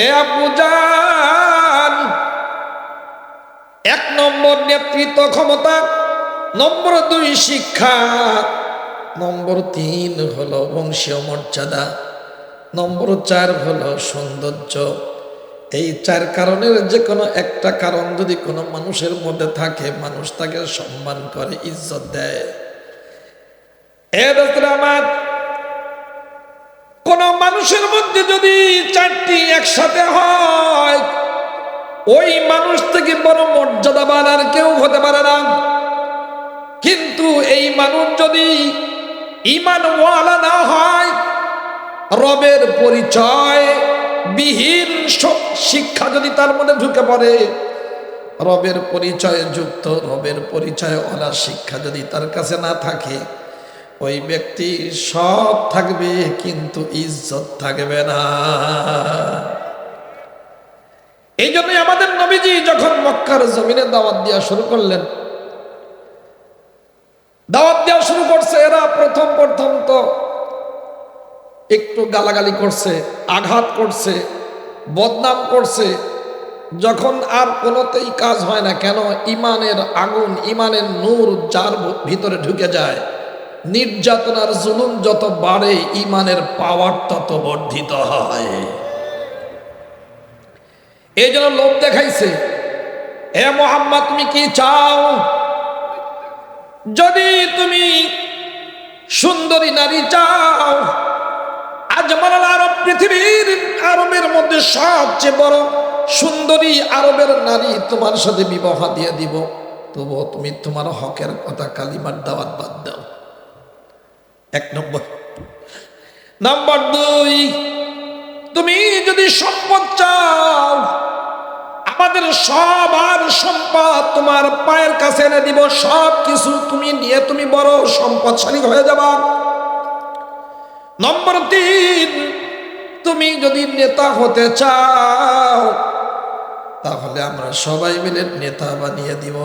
এ আব্বু জান, 1 নম্বর নেতৃত্ব ক্ষমতা, নম্বর 2 শিক্ষা, নম্বর 3 হলো বংশীয় মর্যাদা, নম্বর 4 হলো সৌন্দর্য। এই 4 কারণের যে কোনো একটা কারণ যদি কোনো মানুষের মধ্যে থাকে, মানুষ তাকে সম্মান করে, ইজ্জত দেয়। আমার কোন মানুষের মধ্যে যদি 4টি একসাথে হয়, ওই মানুষ থেকে বড় মর্যাদাবান আর কেউ হতে পারে না। কিন্তু এই মানুষ যদি ঈমানওয়ালা না হয়, রবের পরিচয় বিহীন শিক্ষা যদি তার মধ্যে ঢুকে পড়ে, রবের পরিচয়ে যুক্ত, রবের পরিচয় ওলা শিক্ষা যদি তার কাছে না থাকে, ওই ব্যক্তি সব থাকবে কিন্তু ইজ্জত থাকবে না। এই জন্যই আমাদের নবীজি যখন মক্কার জমিনে দাওয়াত দেওয়া শুরু করলেন, দাওয়াত দেওয়া শুরু করছে, এরা প্রথম তো একটু গালাগালি করছে, আঘাত করছে, বদনাম করছে। যখন আর কোনোতেই কাজ হয় না, কেন? ইমানের আগুন, ইমানের নূর যার ভিতরে ঢুকে যায়, নির্যাতনার জুলুম যত বাড়ে, ইমানের পাওয়ার তত বর্ধিত হয়। এই জন্য লোক দেখাইছে, হে মুহাম্মদ, তুমি কি চাও? যদি তুমি সুন্দরী নারী চাও, আজমানাল আরব, পৃথিবীর আরবের মধ্যে সবচেয়ে বড় সুন্দরী আরবের নারী তোমার সাথে বিবাহ দিয়ে দিব, তবুও তুমি তোমার হকের কথা, কালিমার দাওয়াত বাদ দাও। 1 নম্বর। নম্বর 2, তুমি যদি সম্পদ চাও, আমাদের সব আর সম্পদ তোমার পায়ের কাছে এনে দিব, সব কিছু তুমি নিয়ে তুমি বড় সম্পদশালী হয়ে যাবা। নম্বর 3, তুমি যদি নেতা হতে চাও, তাহলে আমরা সবাই মিলে নেতা বানিয়ে দিব,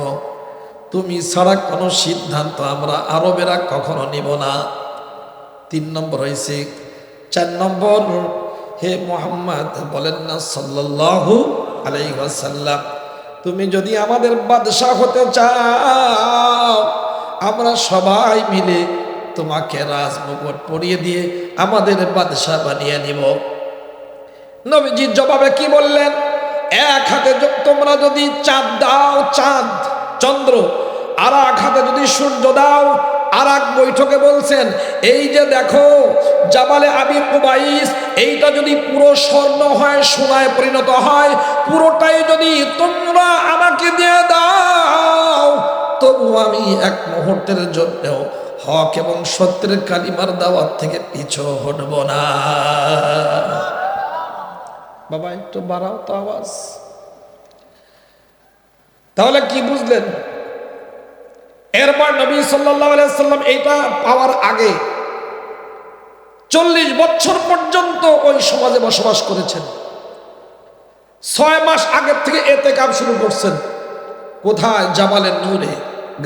তুমি ছাড়া কোনো সিদ্ধান্ত আমরা আরবেরা কখনো নিব না। 3 নম্বর হয়েছে। 4 নম্বর, হে মুহাম্মদ বলেন না সাল্লাল্লাহু আলাইহি ওয়াসাল্লাম, তুমি যদি আমাদের বাদশা হতে চাও, আমরা সবাই মিলে তোমাকে রাজমুকুট পরিয়ে দিয়ে আমাদের বাদশা বানিয়ে নিব। নবীজির জবাবে কি বললেন? এক হাতে তোমরা যদি চাঁদ দাও, চাঁদ চন্দ্র, আর এক হাতে যদি সূর্য দাও। আর এক বৈঠকে বলছেন, এই যে দেখো জাবালে আবি কুবাইস, এইটা যদি পুরো স্বর্ণ হয়, সোনায় পরিণত হয়, পুরোটাই যদি তোমরা আমাকে দিয়ে দাও, তবু আমি এক মুহূর্তের জন্যও হক এবং সত্যের কালিমার দাওয়াত থেকে পিছু হটব না। বাবা একটু বাড়াও তো আওয়াজ। তাহলে কি বুঝলেন? এরপর নবী সাল্লাল্লাহু আলাইহি ওয়াসাল্লাম এইটা পাওয়ার আগে 40 বছর পর্যন্ত ওই সমাজে বসবাস করেছেন। 6 মাস আগের থেকে ইতিকাফ শুরু করছেন। কোথায়? জাবালে নূরে,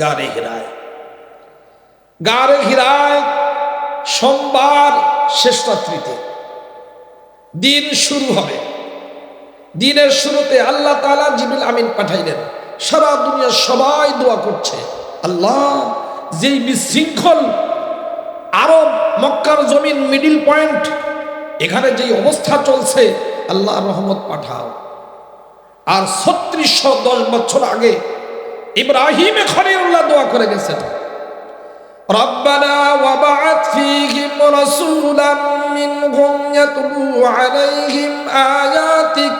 গারে হিরায়। গারে হিরায় সোমবার শেষ রাত্রিতে দিন শুরু হবে। দিনের শুরুতে আল্লাহ তাআলা জিবরিল আমিন পাঠাইলেন। সারা দুনিয়া সবাই দোয়া করছে, আল্লাহ যেই বিশৃঙ্খল আরব, মক্কার জমিন, মিডিল পয়েন্ট, এখানে যেই অবস্থা চলছে, আল্লাহ রহমত পাঠাও। আর 3610 বছর আগে ইব্রাহিম খলিলুল্লাহ দোয়া করে গেছেন, রব্বানা ওয়াবআত ফীহিম রাসূলাম মিনহুম ইয়াতলু আলাইহিম আয়াতিক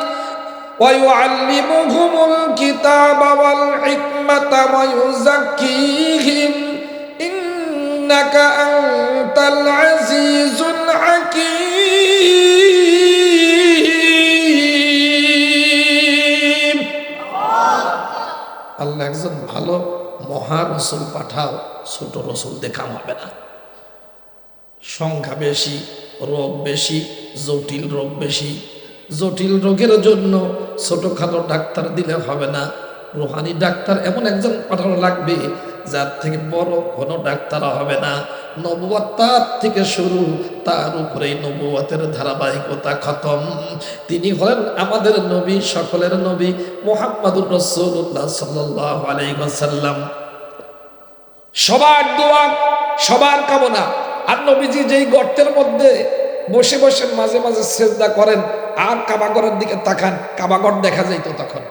ওয়া ইউআল্লিমুহুমুল কিতাবা ওয়াল হিকমাতা ওয়া ইউযাক্কিহিম ইন্নাকা আনতাল আজিজুল হাকীম। আল্লাহ একজন ভালো মহা রসুল পাঠাও, ছোট রসুল দেখাম হবে না। সংখ্যা বেশি, রোগ বেশি, জটিল রোগ বেশি। জটিল রোগের জন্য ছোটখাটো ডাক্তার দিলে হবে না, রুহানি ডাক্তার এমন একজন পাঠানো লাগবে যার থেকে বড় কোনো ডাক্তার হবে না। নবুয়ত তার থেকে শুরু, তার উপরেই নবুয়তের ধারাবাহিকতা খতম। তিনি হলেন আমাদের নবী, সকলের নবী মুহাম্মাদুর রাসূলুল্লাহ সাল্লাল্লাহু আলাইহি ওয়াসাল্লাম। সবার দোয়া, সবার কামনা। আর নবীজি যেই গর্তের মধ্যে বসে বসে মাঝে মাঝে সিজদা করেন আর কাবাগরের দিকে তাকান, কাবাগর দেখা যাইতো তখন।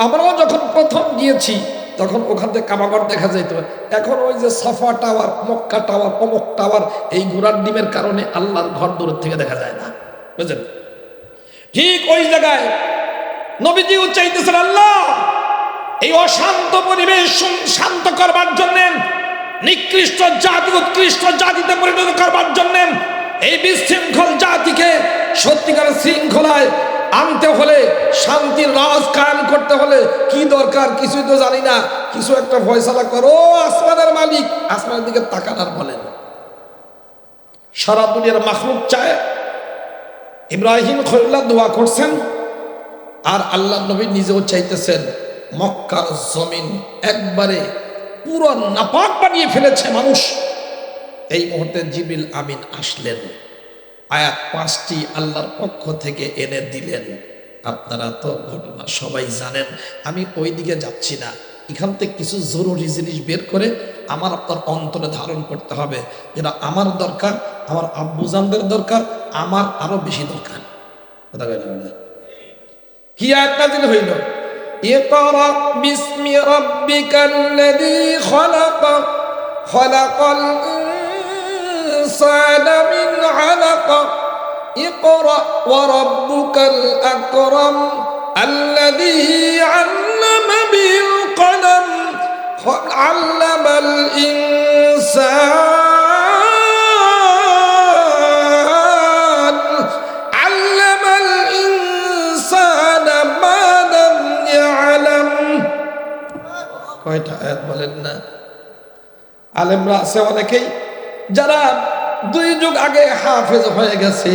আমরাও যখন প্রথম গিয়েছি তখন ওখান থেকে কাবাগর দেখা যাইতো। এখন ওই যে সাফা টাওয়ার, মক্কা টাওয়ার, অমুক টাওয়ার, এই ঘোড়ার ডিমের কারণে আল্লাহর ঘর দূরের থেকে দেখা যায় না, বুঝলেন? ঠিক ওই জায়গায় নবীজি চাইতেছেন, আল্লাহ এই অশান্ত পরিবেশ শান্ত করবার জন্য, নিকৃষ্ট জাতি উৎকৃষ্ট জাতিতে পরিণত করবার জন্য, এই বিশৃঙ্খল জাতিকে সত্যিকার শৃঙ্খলায় আনতে হলে, শান্তির রাজ কায়েম করতে হলে কি দরকার কিছুই তো জানি না, কিছু একটা ফয়সালা করো আসমানের মালিক। আসমানের দিকে তাকান আর বলেন। সারা দুনিয়ার মাখলুক চায়। ইব্রাহিম খলিলুল্লাহ দোয়া করছেন আর আল্লাহ নবী নিজেও চাইতেছেন। মক্কার জমিন একবারে পুরো নাপাক বানিয়ে ফেলেছে মানুষ। এই মুহূর্তে জিবরিল আমিন আসলেন, আয়াত 5টি আল্লাহর পক্ষ থেকে এনে দিলেন। আপনারা তো ঘটনা সবাই জানেন, আমি ওই দিকে যাচ্ছি না। এখান থেকে কিছু জরুরি জিনিস বের করে আমার আপনার অন্তরে ধারণ করতে হবে, যেটা আমার দরকার, আমার আব্বুজানদের দরকার, আমার আরো বেশি দরকার। কথা বলেন না? কি আয়াত নাযিল হইল? ইকরা বিসমি রাব্বিকাল্লাযী খলাক, খলাকাল ইনসানা মিন আলাক, ইকরা ওয়া রাব্বুকাল আকরাম আল্লাযী আল্লামা বিল কলম আল্লামাল ইনসান আল্লামাল ইনসানা মা লাম ইয়ালাম। কয়টা আয়াত বলেন না? আলেমরা আছে অনেকেই যারা 2 যুগ আগে হাফেজ হয়ে গেছে,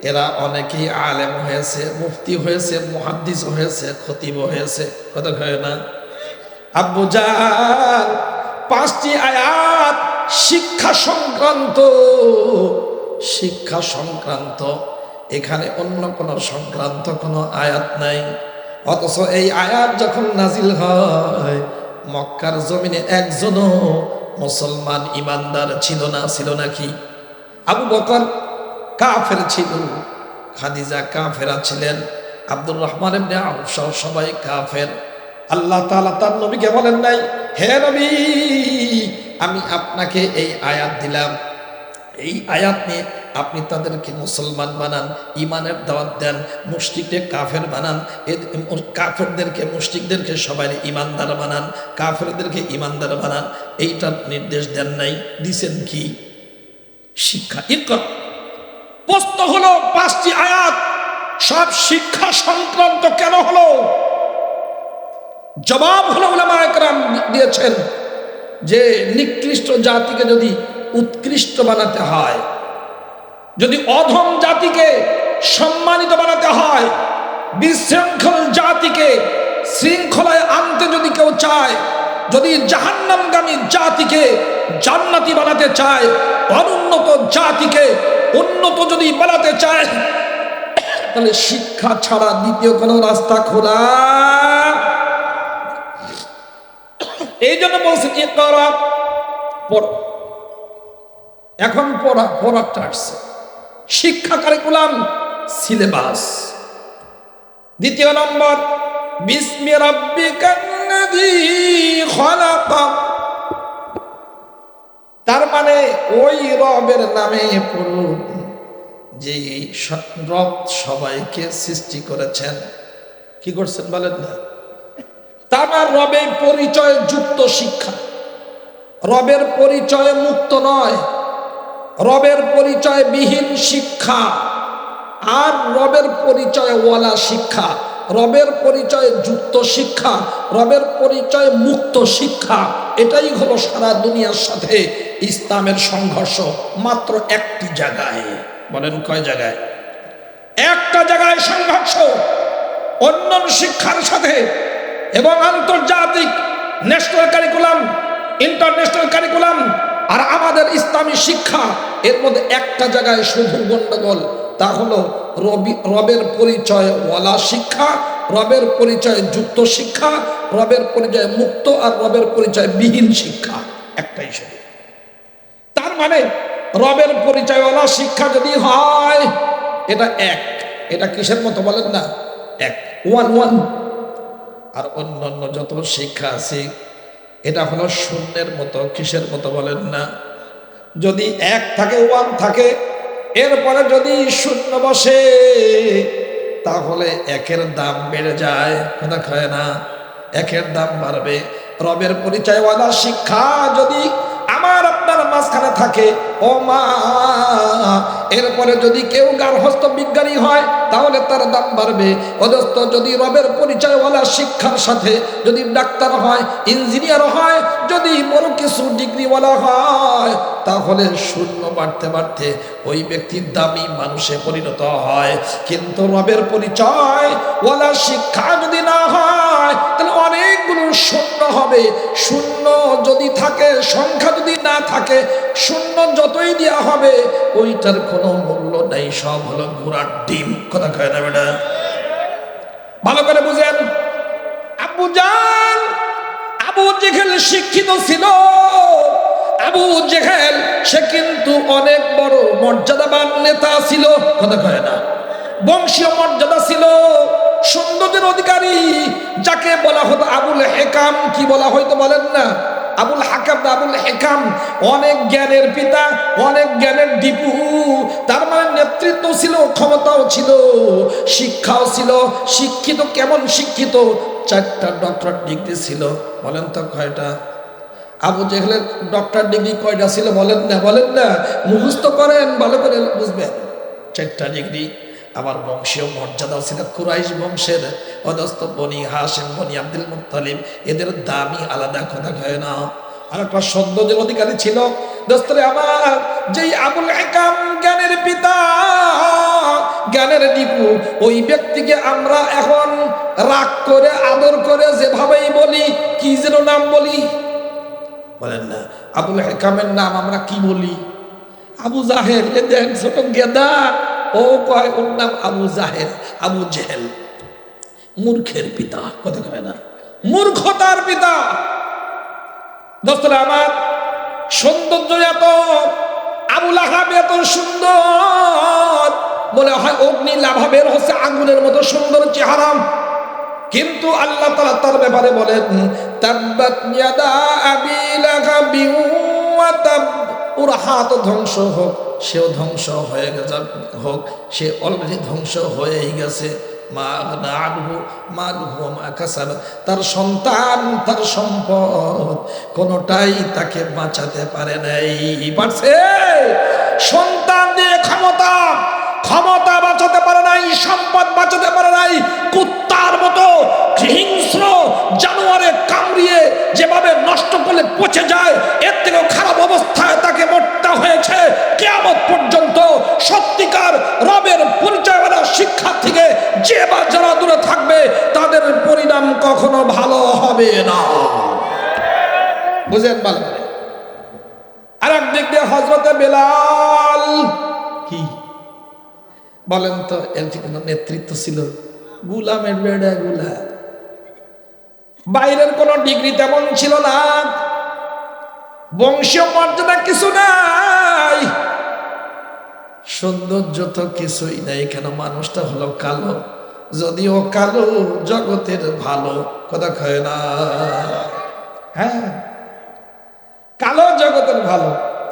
এরা অনেকেই আলেম হয়েছে, মুফতি হয়েছে, মুহাদ্দিস হয়েছে, খতিব হয়েছে। কথা কয় না? আব্বু জান 5টি আয়াত শিক্ষা সংক্রান্ত, শিক্ষা সংক্রান্ত, এখানে অন্য কোনো সংক্রান্ত কোনো আয়াত নাই। অথচ এই আয়াত যখন নাজিল হয়, মক্কার জমিনে একজনও মুসলমান ইমানদার ছিল না। ছিল নাকি? আবু বকর কাফের ছিল, খাদিজা কাফেরা ছিলেন, আব্দুর রহমান ইবনে আওফ সবাই কাফের। আল্লাহ তাআলা তার নবীকে বলেন নাই, হে নবী আমি আপনাকে এই আয়াত দিলাম, এই আয়াত নিয়ে আপনি তাদেরকে মুসলমান বানান, ইমানের দাওয়াত দেন, মুশরিকদের কাফের বানান, কাফেরদেরকে মুশরিকদেরকে সবাই ইমানদার বানান, কাফেরদেরকে ইমানদার বানান। এইটার নির্দেশ দেন নাই, দিছেন কি? শিক্ষা। ইকরা। প্রশ্ন হলো 5টি আয়াত সব শিক্ষা সংক্রান্ত কেন হলো? জবাব হলো উলামায়ে কেরাম দিয়েছেন যে নিকৃষ্ট জাতিকে যদি উৎকৃষ্ট বানাতে হয়, যদি অধম জাতিকে সম্মানিত বানাতে হয়, বিশৃঙ্খল জাতিকে শৃঙ্খলায় আনতে যদি কেউ চায়, যদি জাহান্নামগামী জাতিকে জান্নাতি বানাতে চায়, অনুন্নত জাতিকে উন্নত যদি বানাতে চায়, তাহলে শিক্ষা ছাড়া দ্বিতীয় কোনো রাস্তা খোলা। এই জন্য বলছেন ইকরা, পড়ো। এখন পড়াটা আসছে শিক্ষা কারিকুলাম, সিলেবাস। দ্বিতীয় নম্বর, বিসমি রাব্বিকাল্লাযী খলাক, তার মানে ওই রবের নামে পড়ুন যে রব সবাইকে সৃষ্টি করেছেন। কি করছেন বলেন না? তার রবের পরিচয় যুক্ত শিক্ষা, রবের পরিচয় মুক্ত নয়, রবের পরিচয় বিহীন শিক্ষা, আর রবের পরিচয় ওয়ালা শিক্ষা, রবের পরিচয় যুক্ত শিক্ষা, রবের পরিচয় মুক্ত শিক্ষা। এটাই হলো সারা দুনিয়ার সাথে ইসলামের সংঘর্ষ। মাত্র একটি জায়গায়, বলেন কয় জায়গায়? একটা জায়গায় সংঘর্ষ, অন্য শিক্ষার সাথে এবং আন্তর্জাতিক ন্যাশনাল কারিকুলাম ইন্টারন্যাশনাল কারিকুলাম আর আমাদের ইসলামী শিক্ষা, এর মধ্যে একটা জায়গায় শুধু গন্ডগোল, তা হলো রবের পরিচয় ওয়ালা শিক্ষা, রবের পরিচয় যুক্ত শিক্ষা, রবের পরিচয় মুক্ত আর রবের পরিচয় বিহীন শিক্ষা, একটাই শুধু। তার মানে রবের পরিচয়ওয়ালা শিক্ষা যদি হয় এটা এক, এটা কিসের মতো বলেন না, এক, ওয়ান ওয়ান। আর অন্যান্য যত শিক্ষা আছে এটা হলো শূন্যের মতো, কিসের মতো বলেন না। যদি এক থাকে, ওয়ান থাকে, এরপরে যদি শূন্য বসে তাহলে একের দাম বেড়ে যায়, কথা কয় না, একের দাম বাড়বে। রবের পরিচয়ওয়ালা শিক্ষা যদি আমার আপনার মাঝখানে থাকে, ও মা, এরপরে যদি কেউ গার্হস্থ্য বিজ্ঞানী হয় তাহলে তার দাম বাড়বে। অথচ যদি রবের পরিচয়ওয়ালা শিক্ষার সাথে যদি ডাক্তার হয়, ইঞ্জিনিয়ার হয়, যদি বড় কিছু ডিগ্রিওয়ালা হয়, তাহলে শূন্য বাড়তে বাড়তে ওই ব্যক্তির দামি মানুষে পরিণত হয়। কিন্তু রবের পরিচয়ওয়ালা শিক্ষা যদি না হয় তাহলে অনেকগুলো শূন্য হবে। শূন্য যদি থাকে, সংখ্যা যদি না থাকে, শূন্য যতই দেওয়া হবে ওইটার কোনো মূল্য নেই, সব হলো ঘোড়ার ডিম, কথা কয় না বেটা? ভালো করে বুঝেন। আবু জান, আবু জেহেল শিক্ষিত ছিল। আবু জেহেল সে কিন্তু অনেক বড় মর্যাদাবান নেতা ছিল, কথা কয় না, বংশীয় মর্যাদা ছিল, সৌন্দর্যের অধিকারী, যাকে বলা হতো আবুল হেকাম। কি বলা হয়তো বলেন না, আবুল হাকাম, আবুল হেকাম, অনেক জ্ঞানের পিতা, অনেক জ্ঞানের দীপু। তার মানে নেতৃত্ব ছিল, ক্ষমতাও ছিল, শিক্ষাও ছিল। শিক্ষিত কেমন শিক্ষিত? 4টা ডক্টর ডিগ্রি ছিল। বলেন তো কয়টা? আবু জেহেলের ডক্টর ডিগ্রি কয়টা ছিল বলেন না, বলেন না, মুখস্থ করেন, ভালো করে বুঝবেন। 4টা ডিগ্রি। আমার বংশীয় মর্যাদাও ছিল, কুরাইশ বংশের অধস্থ বনি হাশিম, বনি আব্দুল মুত্তালিব, এদের দামই আলাদা, কথা কয় না। আর একটা সৌন্দর্যের অধিকারী ছিল। দোস্তরে আমার, যেই আবুল হেকাম জ্ঞানের পিতা, জ্ঞানের দীপু, ওই ব্যক্তিকে আমরা এখন রাগ করে আদর করে যেভাবেই বলি, কি যেন নাম বলি বলেন না, আবুল হেকামের নাম আমরা কি বলি? আবু জাহেল। এ দেখেন ছোট গেদা, ও কয় ওর নাম আবু জাহেল, আবু জেহেল, মূর্খের পিতা, কথা কয় না, মূর্খতার পিতা। দোস্তরা আমার, সৌন্দর্য এত, আবুল আহাব এত সুন্দর, মনে হয় অগ্নি লাভা বের হচ্ছে আগুনের মতো সুন্দর চেহারা। কিন্তু আল্লাহ তাআলা তার ব্যাপারে বলেন, তাব্বাত ইয়াদা আবি লাহাবিন ওয়া তাব, ওর হাত ধ্বংস হোক, সেও ধ্বংস হয়ে গেছে, হোক, সে অলরেডি ধ্বংস হয়েই গেছে। মা আগনা আনহু মালুহু ওয়া মা কাসাব, তার সন্তান, তার সম্পদ কোনোটাই তাকে বাঁচাতে পারে নাই। পারছে? সন্তান দিয়ে ক্ষমতা, ক্ষমতা বাঁচাতে পারে নাই, সম্পদ বাঁচাতে পারে নাই। কুত্তার মতো হিংস্র জানোয়ারে কামড়িয়ে যেভাবে নষ্ট করলে পচে যায়, এর থেকেও খারাপ অবস্থায় তাকে মরতে হয়েছে। কিয়ামত পর্যন্ত সত্যিকার রবের পরিচয়ওয়ালা শিক্ষা থেকে যে বা যারা দূরে থাকবে তাদের পরিণাম কখনো ভালো হবে না। বুঝেন ভালো করে। আর একদিক দিয়ে হযরতে বেলাল, কি বলেন তো, এর যে কোনো নেতৃত্ব ছিল? গুলামের বেড়া গুলা, বাইরের কোন ডিগ্রি তেমন ছিল না, বংশীয় মর্যাদা কিছু নাই, সৌন্দর্য তো কিছুই নাই। কেন? মানুষটা হলো কালো, যদিও কালো জগতের ভালো, কথা কয় না? হ্যাঁ, কালো জগতের ভালো।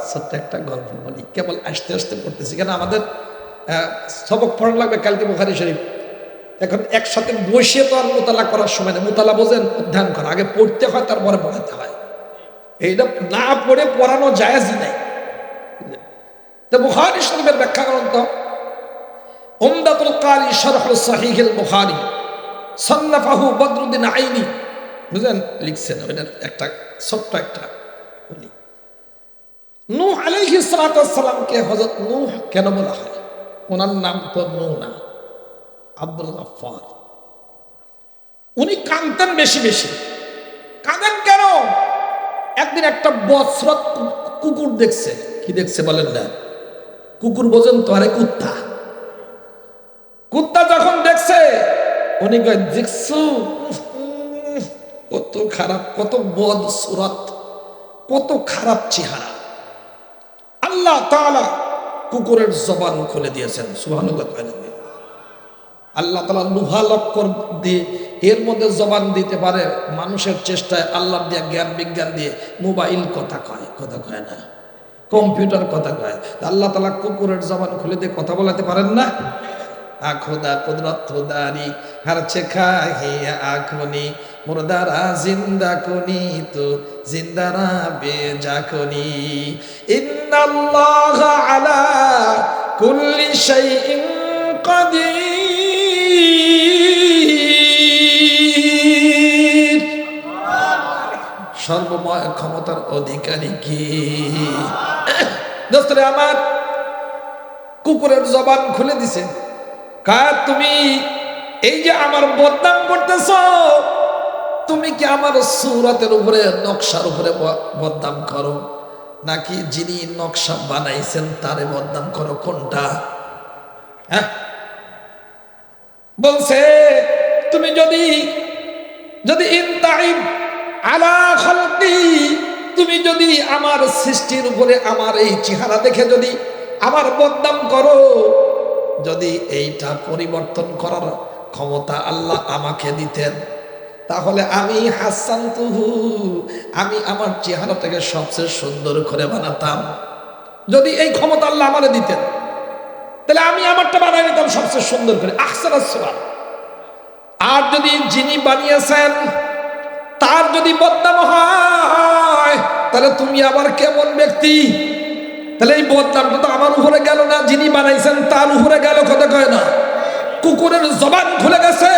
ছোট্ট একটা গল্প বলি, কেবল আস্তে আস্তে পড়তেছি, কেন আমাদের সবক পড়া লাগবে কালকে বুখারী শরীফ। এখন একসাথে বসে তো আর মোতালা করার সময় না। মোতালা বোঝেন, অধ্যয়ন করা, আগে পড়তে হয় তারপরে পড়াতে হয়। এইটা না পড়ে পড়ানো জায়েজই নাই। তো বুখারী শরীফের ব্যাখ্যা গ্রন্থ উমদাতুল কারি শরহ সহিহুল বুখারী, সান্নাফাহু বদরুদ্দিন আইনি, বুঝেন, লিখছেন। ওইটার একটা ছোট্ট একটা বলি। নূহ আলাইহিস সালাতু ওয়াস সালামকে হযরত নূহ কেন বলা হয়? ওনার নাম তো নূহ না, আব্দুল গাফফার। উনি কাঁদতেন বেশি বেশি। কাঁদেন কেন? একদিন একটা বৎসরত কুকুর দেখছে। কি দেখছে বলেন না? কুকুর বোঝেন তো? আরে কুত্তা। কুত্তা যখন দেখছে, উনি কয়, দেখছো কত খারাপ, কত বদসুরত, কত খারাপ চেহারা। আল্লাহ তাআলা কুকুরের জবান খুলে দিয়েছেন। সুবহানাল্লাহ। আল্লাহ তাআলা লোহা লক্কর দিয়ে এর মধ্যে জবান দিতে পারে। মানুষের চেষ্টায় আল্লাহ দিয়ে জ্ঞান বিজ্ঞান দিয়ে মোবাইল কথা কয় না, কম্পিউটার কথা কয়। আল্লাহ তাআলা কুকুরের জবান খুলে দিয়ে কথা বলাতে পারেন না? আখোদা কুদরত খুদারি হর চেখা হে আখনি মুরদারা জিন্দা কুনি তো জিন্দারা বেজা কুনি ইন্নাল্লাহ আলা কুল্লি শাইইন কাদির। সর্বময় ক্ষমতার অধিকারী কি? দোস্তরে আমার, কুকুরের জবান খুলে দিছে। তুমি এই যে আমার বদনাম করতেছ, তুমি কি আমার সূরতের উপরে, নকশার উপরে বদনাম করো, নাকি যিনি নকশা বানাইছেন তারে বদনাম করো? কোনটা? হ্যাঁ, বলছে তুমি যদি ইনতাইব আলা খালকি, তুমি যদি আমার সৃষ্টির উপরে আমার এই চেহারা দেখে যদি আমার বদনাম করো, যদি এইটা পরিবর্তন করার ক্ষমতা আল্লাহ আমাকে দিতেন, তাহলে আমি হাসানতুহু, আমি আমার চেহারাটাকে সবচেয়ে সুন্দর করে বানাতাম। যদি এই ক্ষমতা আল্লাহ আমারে দিতেন, তাহলে আমি আমারটা বানাই নিতাম সবচেয়ে সুন্দর করে, আহসানাস সুওয়ার। আর যদি যিনি বানিয়েছেন তার যদি বদনাম হয়, তাহলে তুমি আবার কেমন ব্যক্তি? তাহলে এই বদনামটা তো আমার উপরে গেল না, যিনি বানাইছেন তার উপরে গেল। কথা কয় না? কুকুরের জবান খুলে গেছে।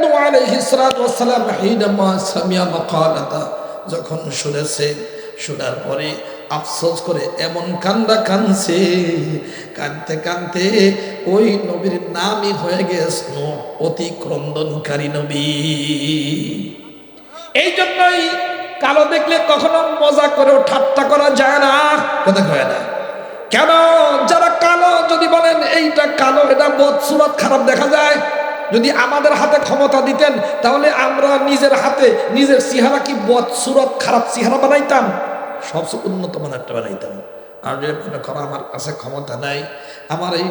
নূহ আলাইহিস সালাতু ওয়াস সালাম হিনামা সামিয়া মাকালাতা, যখন শুনেছে, শোনার পরে আফসোস করে এমন কান্দা কানছে, কানতে কানতে ওই নবীর নামই হয়ে গেছে নূহ, অতি ক্রন্দনকারী নবী। এই জন্যই কালো দেখলে কখনো মজা করেও ঠাট্টা করা যায় না। কথা কয় না? কেন? যারা কালো, যদি বলেন এইটা কালো, এটা বদসুরত, খারাপ দেখা যায়, যদি আমাদের হাতে ক্ষমতা দিতেন, তাহলে আমরা নিজের হাতে নিজের চেহারা কি বদসুরত, খারাপ চেহারা বানাইতাম? সবচেয়ে উন্নত মানেরটা বানাইতাম। আর যদি মনে করো আমার কাছে ক্ষমতা নাই, আমার এই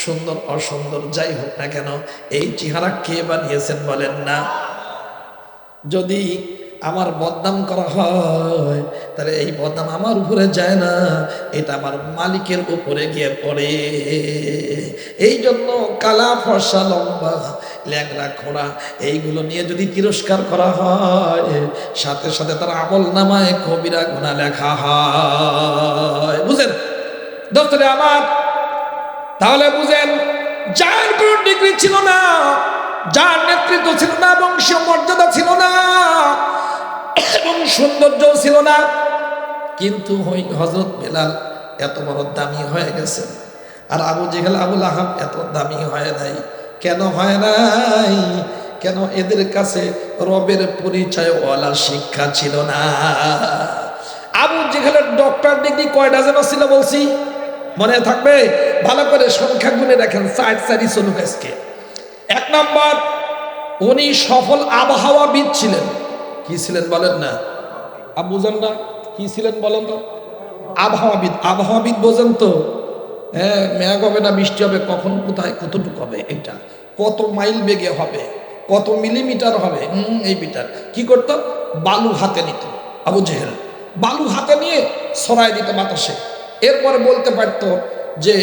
সুন্দর অসুন্দর যাই হোক না কেন, এই চেহারা কে বানিয়েছেন বলেন না? যদি আমার বদনাম করা হয়, তাহলে এই বদনাম আমার উপরে যায় না, এটা আমার মালিকের উপরে গিয়ে পড়ে। এই জন্য কালা, ফর্সা, লম্বা, ল্যাংড়া, খোড়া, এইগুলো নিয়ে যদি তিরস্কার করা হয়, সাথে সাথে তার আমল নামায় কবিরা গুনাহ লেখা হয়। বুঝেন দোস্তরে আমার? তাহলে বুঝেন, যার কোনো ডিগ্রি ছিল না, যার নেতৃত্ব ছিল না, বংশীয় মর্যাদা ছিল না, এবং সৌন্দর্য ছিল না, কিন্তু হযরত বেলাল এত বড় দামি হয়ে গেছে, আর আবু জেহেল, আবু লাহাব এত দামি হয় নাই। কেন হয় নাই? কেন? এদের কাছে রবের পরিচয় ওয়ালা শিক্ষা ছিল না। আবু জেহেলের ডক্টর ডিগ্রি কয়টা যেন ছিল বলছি? মনে থাকবে? ভালো করে সংখ্যা গুনে রাখেন, 4 চলুক আজকে। 1 নম্বর, উনি সফল আবহাওয়াবিদ ছিলেন। কি ছিলেন বলেন না? আবু জানরা কি ছিলেন বলেন তো? আবহাওয়াবিদ। আবহাওয়াবিদ বোঝেন তো? হ্যাঁ, মেঘ হবে না বৃষ্টি হবে, কখন কোথায় কতটুকু হবে, এটা কত মাইল বেগে হবে, কত মিলিমিটার হবে, এই মিটার। কি করতো? বালু হাতে নিত আবু জেহেল, বালু হাতে নিয়ে ছড়াই দিত বাতাসে। এরপরে বলতে পারতো যে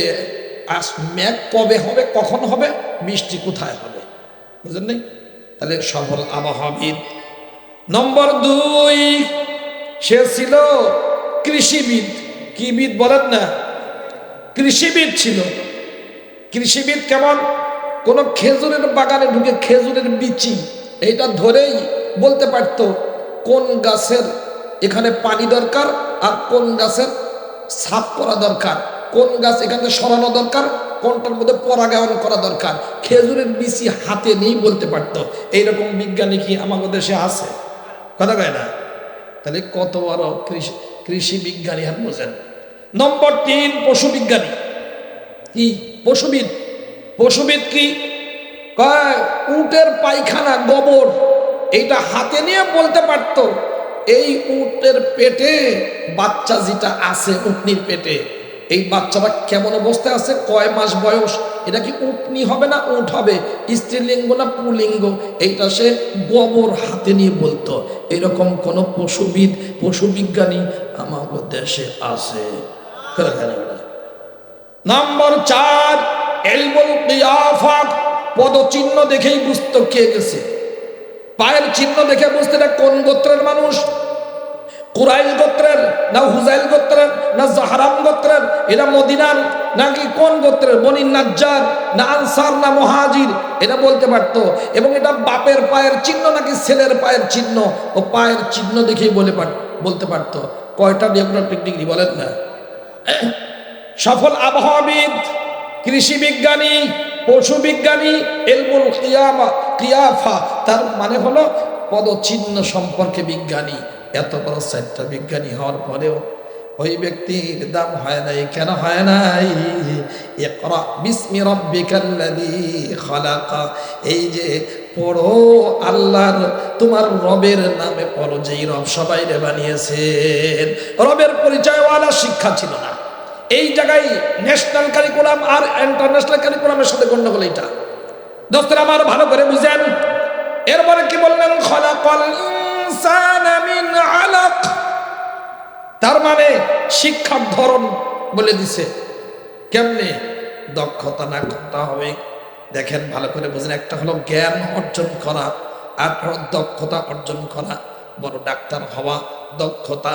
মেঘ কবে হবে, কখন হবে, বৃষ্টি কোথায় হবে। বুঝলেন নাই? তাহলে সফল আবহাওয়াবিদ। নম্বর 2, সে ছিল কৃষিবিদ। কি বিদ বলেন না? কৃষিবিদ ছিল। কৃষিবিদ কেমন? কোন খেজুরের বাগানে ঢুকে খেজুরের বিচি এইটা ধরেই বলতে পারতো কোন গাছের এখানে পানি দরকার, আর কোন গাছের সাফ করা দরকার, কোন গাছ এখানে সরানো দরকার, কোনটার মধ্যে পরাগায়ন করা দরকার। খেজুরের বিচি হাতে নিয়েই বলতে পারতো। এইরকম বিজ্ঞানী কি আমাদের দেশে আছে? কথা কয় না? তাহলে কত বড় কৃষি বিজ্ঞানী আর বোঝেন। নম্বর 3 পশু বিজ্ঞানী। কি পশুবিদ? পশুবিদ কি কয়? উটের পায়খানা গোবর এইটা হাতে নিয়ে বলতে পারতো এই উটের পেটে বাচ্চা যেটা আছে, উটনির পেটে এই বাচ্চাটা কেমন অবস্থায় আছে, কয় মাস বয়স, এটা কি উটনি হবে না উট হবে, স্ত্রীলিঙ্গ না পুলিঙ্গ, এইটা সে গোবর হাতে নিয়ে বলতো। এরকম কোন পশুবিদ, পশু বিজ্ঞানী আমাদের দেশে আছে? নম্বর 4 ইলমুল কিয়াফা। পদচিহ্ন দেখেই বুঝতো কে গেছে, পায়ের চিহ্ন দেখে বুঝতে এটা কোন গোত্রের মানুষ, কুরাইশ গোত্রের না হুজাইল গোত্রের না জাহরাম গোত্রের, এটা মদিনার নাকি কোন গোত্রের, বনি নাজ্জার না আনসার না মুহাজির, এটা বলতে পারতো। এবং এটা বাপের পায়ের চিহ্ন নাকি ছেলের পায়ের চিহ্ন, ও পায়ের চিহ্ন দেখেই বলতে পারতো। কয়টা ডিগ্রি ডিগ্রি বলেন না? সফল আবহাওয়াবিদ, কৃষি বিজ্ঞানী, পশু বিজ্ঞানী, ইলমুল কিয়াফা তার মানে হলো পদচিহ্ন সম্পর্কে বিজ্ঞানী। এত বড় 4টা বিজ্ঞানী হওয়ার পরেও ওই ব্যক্তির দাম হয় নাই। কেন হয় নাই? ইকরা বিসমি রাব্বিকাল্লাযী খালাক। এই যে পড়ো আল্লাহর, তোমার রবের নামে পড়ো, যেই রব সবাইরে বানিয়েছেন। রবের পরিচয়ওয়ালা শিক্ষা ছিল না। এই জায়গায় ন্যাশনাল কারিকুলাম আর ইন্টারন্যাশনাল কারিকুলামের সাথে গন্ডগোল। এইটা দোস্তরা আমার ভালো করে বুঝেন। এরপরে কি বললেন? খলাকাল ইনসানা মিন আলাক। তার মানে শিক্ষার ধরন বলে দিছে। কেমনে? দক্ষতা না করতে হবে। দেখেন ভালো করে বুঝেন। একটা হলো জ্ঞান অর্জন করা, আর দক্ষতা অর্জন করা। বড় ডাক্তার হওয়া দক্ষতা,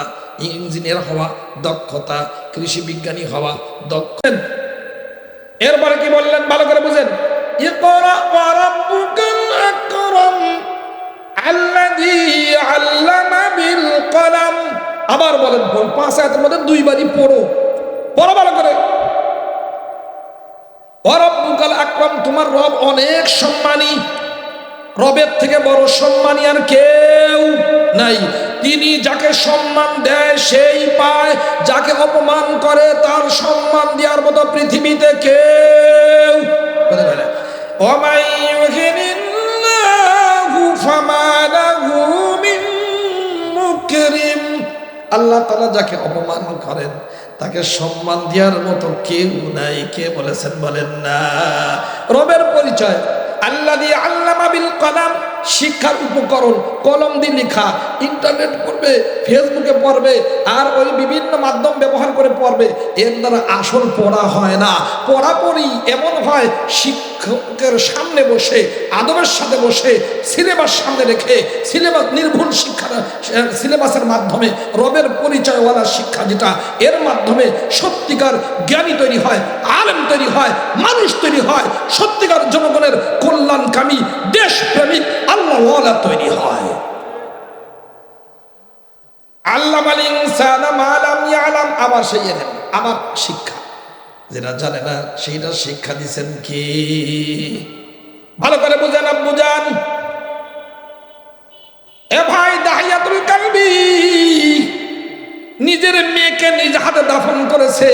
ইঞ্জিনিয়ার হওয়া দক্ষতা, কৃষি বিজ্ঞানী হওয়া দক্ষতা। এরপরে কি বললেন ভালো করে বুঝেন। ইকরা ওয়া রাব্বুকাল আকরাম আল্লাযী আল্লামা বিল কলম। আবার বলেন 5 আয়াতের মধ্যে 2 বারই পড়ো ভালো করে। ওয়া রাব্বুকাল আকরাম, তোমার রব অনেক সম্মানী। রবের থেকে বড় সম্মানী আর কেউ নাই। তিনি যাকে সম্মান দেয় সেই পায়, যাকে অপমান করে তার সম্মান দেওয়ার মতো পৃথিবীতে কেউ। ওয়ামাই ইউহিনিল্লাহু ফামা লাহু মিন মুকরিম। আল্লাহ তাআলা যাকে অপমান করেন তাকে সম্মান দেওয়ার মতো কেউ নাই। কে বলেছেন বলেন না? রবের পরিচয় আল্লাযী আল্লামা বিল কলম, শিক্ষার উপকরণ, কলম দিয়ে লেখা। ইন্টারনেট পড়বে, ফেসবুকে পড়বে, আর ওই বিভিন্ন মাধ্যম ব্যবহার করে পড়বে। এর দ্বারা আসল পড়া হয় না। পড়াপড়ি এমন হয় শিক্ষকের সামনে বসে, আদবের সাথে বসে, সিলেবাস সামনে রেখে, সিলেবাস নির্ভুল শিক্ষা, সিলেবাসের মাধ্যমে রবের পরিচয়ওয়ালা শিক্ষা যেটা, এর মাধ্যমে সত্যিকার জ্ঞানী তৈরি হয়, আলেম তৈরি হয়, মানুষ তৈরি হয়, সত্যিকার জনগণের কল্যাণকামী, দেশপ্রেমিক আল্লাহওয়ালা তৈরি হয়। আল্লামাল ইনসানা মা লাম ইয়ালাম। আবার সেই এলেন, আবার শিক্ষা যেটা জানে না সেইটা শিক্ষা দিচ্ছেন কি? ভালো করে বুঝেন, বুঝান। এ ভাই, দাহিয়াতুল কালবি নিজের মেয়েকে নিজ হাতে দাফন করেছে।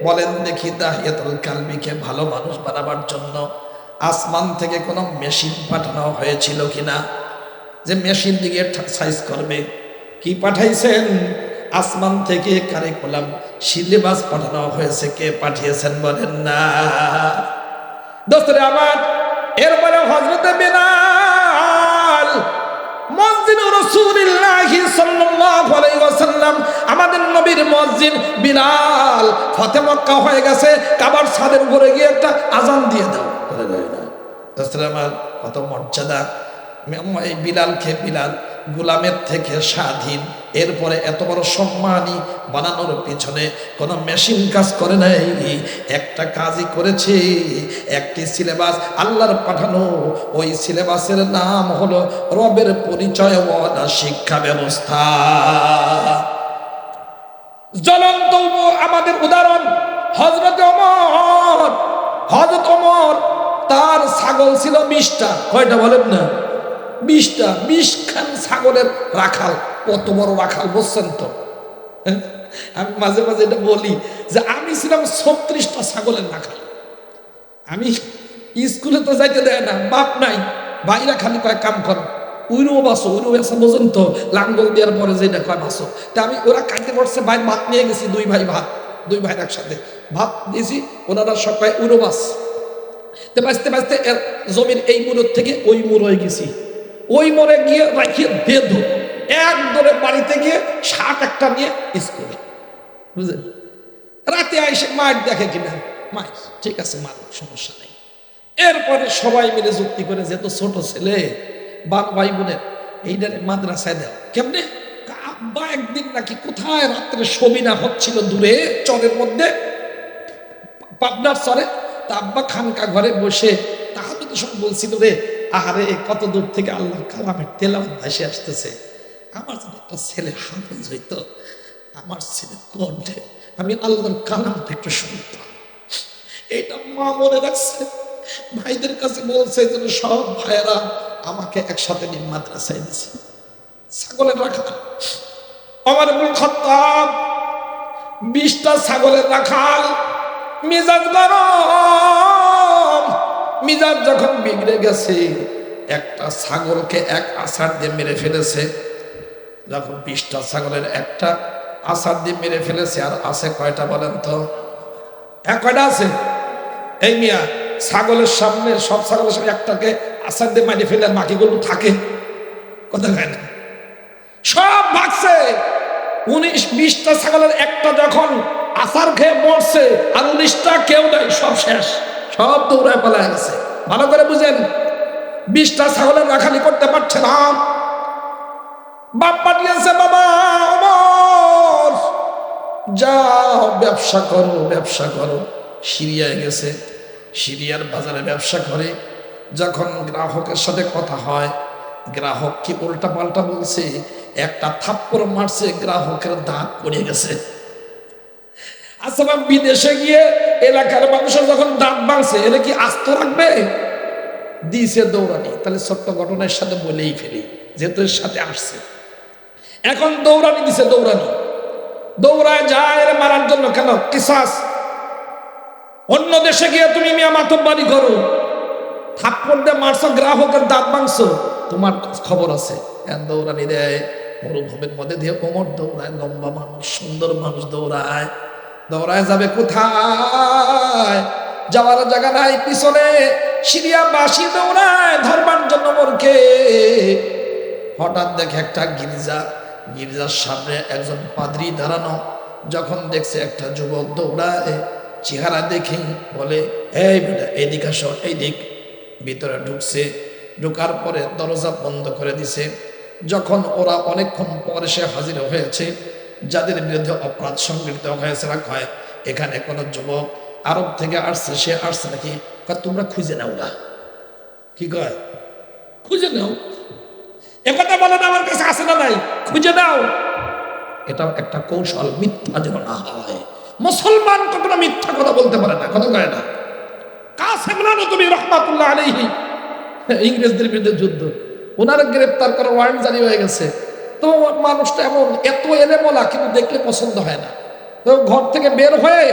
বলেন দেখি, দাহিয়াতুল কালবিকে ভালো মানুষ বানাবার জন্য আসমান থেকে কোনো মেশিন পাঠানো হয়েছিল কিনা, যে মেশিন দিকে সাইজ করবে? কি পাঠাইছেন? আসমান থেকে কারিকুলাম, সিলেবাস পাঠানো হয়েছে। কে পাঠিয়েছেন বলেন না? দোস্তরে আমার, এরপরে হযরতে বেলাল, মুয়াজ্জিন রাসূলুল্লাহ সাল্লাল্লাহু আলাইহি ওয়াসাল্লাম, আমাদের নবীর মুয়াজ্জিন বিলাল, ফতে মক্কা হয়ে গেছে, কাবার ছাদের উপরে গিয়ে একটা আজান দিয়ে দাও। করে দেয় না? দোস্তরে আমার, কত মর্যাদা এই বিলালকে। বিলাল গোলামের থেকে স্বাধীন, এরপরে এত বড় সম্মানী বানানোর পিছনে কোনো মেশিন কাজ করে নাই। একটা কাজই করেছে, একটি সিলেবাস আল্লাহর পাঠানো। ওই সিলেবাসের নাম হলো রবের পরিচয়ওয়ালা শিক্ষা ব্যবস্থা। জ্বলন্ত আমাদের উদাহরণ হযরত ওমর। হযরত ওমর, তার ছাগল ছিল 20টা। কয়টা বলেন না? 20টা। 20 খান ছাগলের রাখাল। কত বড় রাখাল বুঝছেন তো? হ্যাঁ? আমি মাঝে মাঝে এটা বলি যে আমি ছিলাম 36টা ছাগলের রাখাল। আমি স্কুলে তো যাইতে দেয় না, বাপ নাই, ভাইরা খালি কয় কাম কর, উইরো বাসো, উইরো বাসা বোঝেন তো, লাঙ্গল দেওয়ার পরে যেটা কয় বাসো। তা আমি ওরা কাঁদতে পড়ছে, ভাই ভাত নিয়ে গেছি, দুই ভাই একসাথে ভাত দিয়েছি, ওনারা সব কয় উইরো বাস। বাঁচতে বাঁচতে জমির এই মুড়োর থেকে ওই মুড়োয় গেছি, ওই মোড়ে গিয়ে রাখিয়ে বেঁধো এক দরে বাড়িতে গিয়ে 60 একটা নিয়ে স্কুলে, বুঝলেন? রাতে আইসে মায়ের দেখে কিনা, মায়ের ঠিক আছে মার, সমস্যা নেই। এরপরে সবাই মিলে যুক্তি করে, যেহেতু ছোট ছেলে, ভাই বোনের এইটারে মাদ্রাসায় দেওয়া কেমনে? আব্বা একদিন নাকি কোথায় রাত্রে সবিনা হচ্ছিল দূরে চরের মধ্যে, পাবনার চরে। তা আব্বা খানকা ঘরে বসে তাহাজ্জুদের সময় বলছিল, রে আহারে কত দূর থেকে আল্লাহর কালামের তেলাওয়াত ভেসে আসতেছে, আমার যদি একটা ছেলে হাফেজ হইতো, আমার ছেলে কণ্ঠে আমি আল্লাহর কালামটা একটু শুনতাম। এটা মা মনে রাখছে, ভাইদের কাছে বলছে যে সব ভাইয়েরা আমাকে একসাথে নিয়ে মাদ্রাসায় দিছে। ছাগলের রাখাল ওমর ইবনে খাত্তাব, 20টা ছাগলের রাখাল, মিজাজ গরম, মিজাজ যখন বিগড়ে গেছে, একটা ছাগলকে এক আছাড় দিয়ে মেরে ফেলেছে। যখন 20টা ছাগলের একটা আছাড় দিয়ে মেরে ফেলেছে, আর আছে কয়টা বলেন তো? কয়টা আছে? এই মিয়া, ছাগলের সামনে, সব ছাগলের সামনে একটাকে আছাড় দিয়ে মারি ফেলে বাকিগুলো থাকে, কথা কয় না, সব ভাগছে। 19-20টা ছাগলের একটা যখন আছাড় খেয়ে মরছে, আর 19টা কেউ নাই, সব শেষ, সব দৌড়ায় পালায় গেছে। ভালো করে বুঝেন, 20টা ছাগলের রাখালি করতে পারছে না। বাপ পাঠিয়েছে, বাবা ওমর যাও ব্যবসা করো, ব্যবসা করো। সিরিয়ায় গেছে, সিরিয়ার বাজারে ব্যবসা করে। যখন গ্রাহকের সাথে কথা হয়, গ্রাহক কি উল্টা পাল্টা বলছে, একটা থাপ্পড় মারছে, গ্রাহকের দাঁত পড়ে গেছে। আচ্ছা, বিদেশে গিয়ে এলাকার মানুষের যখন দাঁত ভাঙছে, এটা কি আস্ত রাখবে? দিয়েছে দৌড়ানি। তাহলে ছোট্ট ঘটনার সাথে বলেই ফেলি, যেহেতু এর সাথে আসছে। এখন দৌড়ানি দিছে, দৌড়ানি দৌড়ায় যায় এর মারার জন্য। কেন? কিসাস। অন্য দেশে গিয়ে তুমি মিয়া মাতব্বারি করো, থাপ্পড় দিয়ে মারছো, গ্রাহকের দাঁত ভাঙছো, তোমার খবর আছে। দৌড়ানি দেয় মরুভূমির মধ্যে দিয়ে ওমর দৌড়ায়, লম্বা মানুষ, সুন্দর মানুষ, দৌড়ায়। দৌড়ায় যাবে কোথায়? যাওয়ার জায়গা নাই, পিছনে সিরিয়াবাসী দৌড়ায় ধরবার জন্য ওমরকে। হঠাৎ দেখে একটা গির্জার সামনে একজন পাদ্রী দাঁড়ানো। যখন দেখছে একটা যুবক দৌড়ায়, চেহারা দেখে বলে, এই বেটা এদিকে আসো, এই দিক। ভিতরে ঢুকছে, ঢুকার পরে দরজা বন্ধ করে দিছে। যখন ওরা অনেকক্ষণ পরে সে হাজির হয়েছে, যাদের বিরুদ্ধে অপরাধ সংগঠিত হয়েছে, রাখা হয় এখানে কোন যুবক আরব থেকে আসছে, সে আসছে নাকি? তোমরা খুঁজে নাও না। কি কয়? খুঁজে নাও। একথা বলে না, আমার কাছে আসে না, নাই, খুঁজে নাও। এটা একটা কৌশল, মিথ্যা যেন না হয়। মুসলমান কখনো মিথ্যা কথা বলতে পারে না, কথা কয় না। কাসেম নানতুবি রাহমাতুল্লাহ আলাইহি, ইংরেজদের বিরুদ্ধে যুদ্ধ, ওনার গ্রেফতার করার ওয়ারেন্ট জারি হয়ে গেছে। তো মানুষটা এমন এত এলেমলা, কিন্তু দেখলে পছন্দ হয় না। তো ঘর থেকে বের হয়ে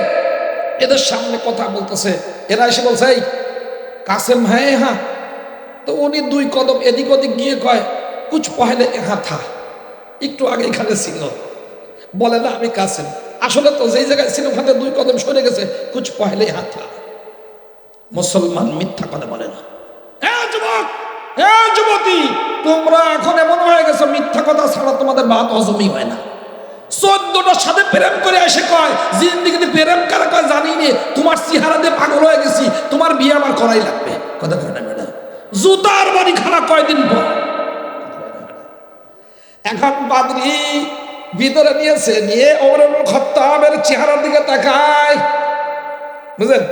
এদের সামনে কথা বলতেছে, এরা এসে বলছে, এই কাসেম হ্যাঁ হ্যাঁ। তো উনি 2 কদম এদিক ওদিক গিয়ে কয়, কুছ পহলে এহা থা, একটু আগে এখানে ছিল। বলে না আমি কাসেম, আসলে তো যেই জায়গায় ছিল ওখানে 2 কদম সরে গেছে, কুছ পহলে এহা থা। মুসলমান মিথ্যা কথা বলে না। হ্যাঁ যুবক, হ্যাঁ যুবতী, তোমরা এখন এমন হয়ে গেছো, মিথ্যা কথা ছাড়া তোমাদের ভাত হজমই হয় না। 14টার সাথে প্রেম করে এসে কয়, জিন্দিগিতে প্রেম কারা কয় জানি নে, তোমার চেহারা দিয়ে পাগল হয়ে গেছি, তোমার বিয়ে আমার করাই লাগবে, কথা কয় না ম্যাডাম। জুতার বাড়ি খানা কয়দিন পর। এখন পাদ্রী ভিতরে নিয়েছে, নিয়ে ওমর ইবনে খাত্তাবের চেহারার দিকে তাকায়, বুঝলেন?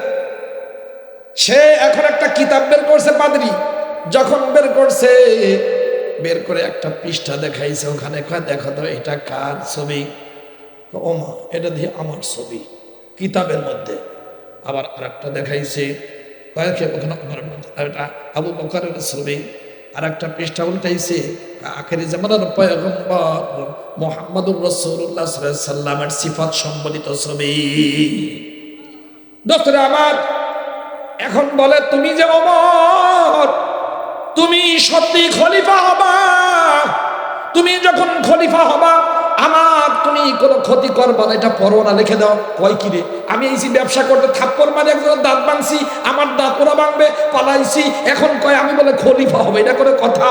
সে এখন একটা কিতাব বের করছে পাদ্রী। যখন বের করছে, বের করে একটা পৃষ্ঠা দেখাইছে, ওখানে কয়, দেখো তো এটা কার ছবি? ওমা, এটা দিয়ে আমার ছবি কিতাবের মধ্যে। আবার আরেকটা দেখাইছে, ওখানে এটা আবু বকরের ছবি। আর একটা পৃষ্ঠা উল্টাইছে, আখেরি জামানার পয়গম্বর মুহাম্মদুর রাসূলুল্লাহ সাল্লাল্লাহু আলাইহি সাল্লামের সিফাত সম্বলিত ছবি। দোস্তরা আমার, এখন বলে তুমি যে ওমর, তুমি সত্যি খলিফা হবা, তুমি যখন খলিফা হবা আমার তুমি কোনো ক্ষতি করবা না, এটা পরোয়ানা লিখে দাও। কয় কি রে, আমি এইছি ব্যবসা করতে, থাপ্পড় মারি একজনের দাঁত ভাঙছি, আমার দাঁত ওরা ভাঙবে, পালাইছি, এখন কয় আমি বলে খলিফা হবে, এটা করে কথা?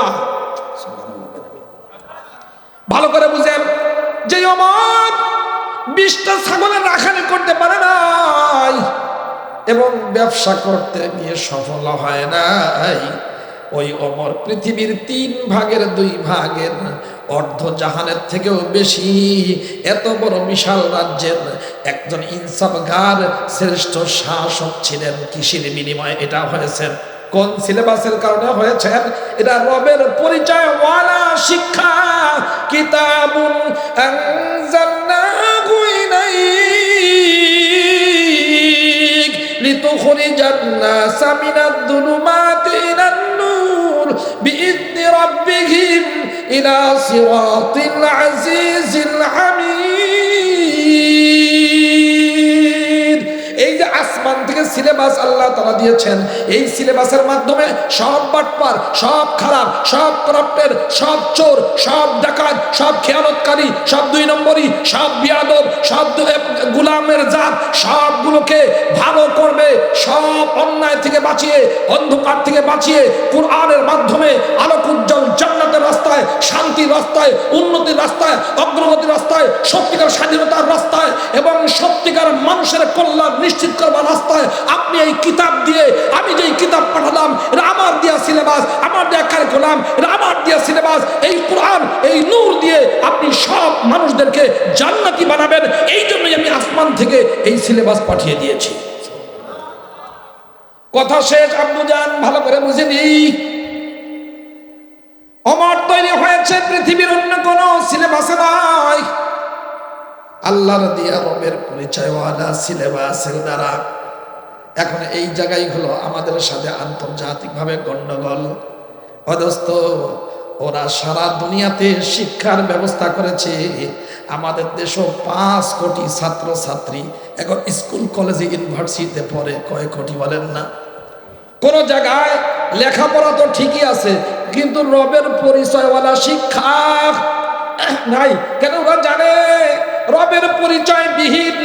ভালো করে বুঝেন যে ওমর 20টা ছাগলের রাখালি করতে পারে নাই এবং ব্যবসা করতে গিয়ে সফল হয় নাই। ওই ওমর পৃথিবীর 3 ভাগের 2 ভাগের অর্ধ জাহানের থেকেও বেশি এত বড় বিশাল রাজ্যের একজন ইনসাফগার শ্রেষ্ঠ শাসক ছিলেন। কিসের বিনিময়ে এটা হয়েছেন? কোন সিলেবাসের কারণে হয়েছেন? এটা রবের পরিচয় ওয়ালা শিক্ষা। কিতাবুন আনজালনাহু ইলাইক লিতুখরিজান নাসা মিনাদ যুলুমাতি ইলান নূর বিইذনি রাব্বিহিম ইলা সিরাতিল আজিজিল হামিদ। এই যে আসমান থেকে সিলেবাস আল্লাহ তাআলা দিয়েছেন, এই সিলেবাসের মাধ্যমে সব বাটপার, সব খারাপ, সব করাপ্টের, সব চোর, সব ডাকাত, সব খেয়ানতকারী, সব 2 নম্বরী, সব বিয়াদব, সব গোলামের জাত, সবগুলোকে ভালো করবে, সব অন্যায় থেকে বাঁচিয়ে, অন্ধকার থেকে বাঁচিয়ে কোরআনের মাধ্যমে আলোক উজ্জ্বল জান্নাতের রাস্তায়, শান্তির রাস্তায়, উন্নতির রাস্তায়, অগ্রগতির রাস্তায়, সত্যিকার স্বাধীনতার রাস্তায় এবং সত্যিকার মানুষের কল্যাণ নিশ্চিত করবার রাস্তায় আপনি এই কিতাব দিয়ে, আমি যেই কিতাব পাঠালাম এটা আমার দেয়া সিলেবাস, আমার দেয়া কারিকুলাম, এটা আমার দেয়া সিলেবাস, এই কোরআন, এই নূর দিয়ে আপনি সব মানুষদেরকে জান্নাতি বানাবেন। এই জন্যই আমি আসমান থেকে এই সিলেবাস পাঠিয়ে দিয়েছি। কথা শেষ আব্বুজান, ভালো করে বুঝে নিই। ওমর তৈরি হয়েছে পৃথিবীর অন্য কোন সিলেবাসে নয়, আল্লাহর দিয়া রবের পরিচয়ওয়ালা সিলেবাসের দ্বারা। এখন এই জায়গায় হলো আমাদের সাথে আন্তর্জাতিকভাবে গন্ডগোল। অদস্ত ওরা সারা দুনিয়াতে শিক্ষার ব্যবস্থা করেছে। আমাদের দেশও 5 কোটি ছাত্র ছাত্রী এখন স্কুল কলেজে ইউনিভার্সিটিতে পড়ে। কয় কোটি বলেন না? কোন জায়গায় লেখাপড়া তো ঠিকই আছে, কিন্তু রবের পরিচয়ওয়ালা শিক্ষা নাই। কেন? ওরা জানে রবের পরিচয় বিহীন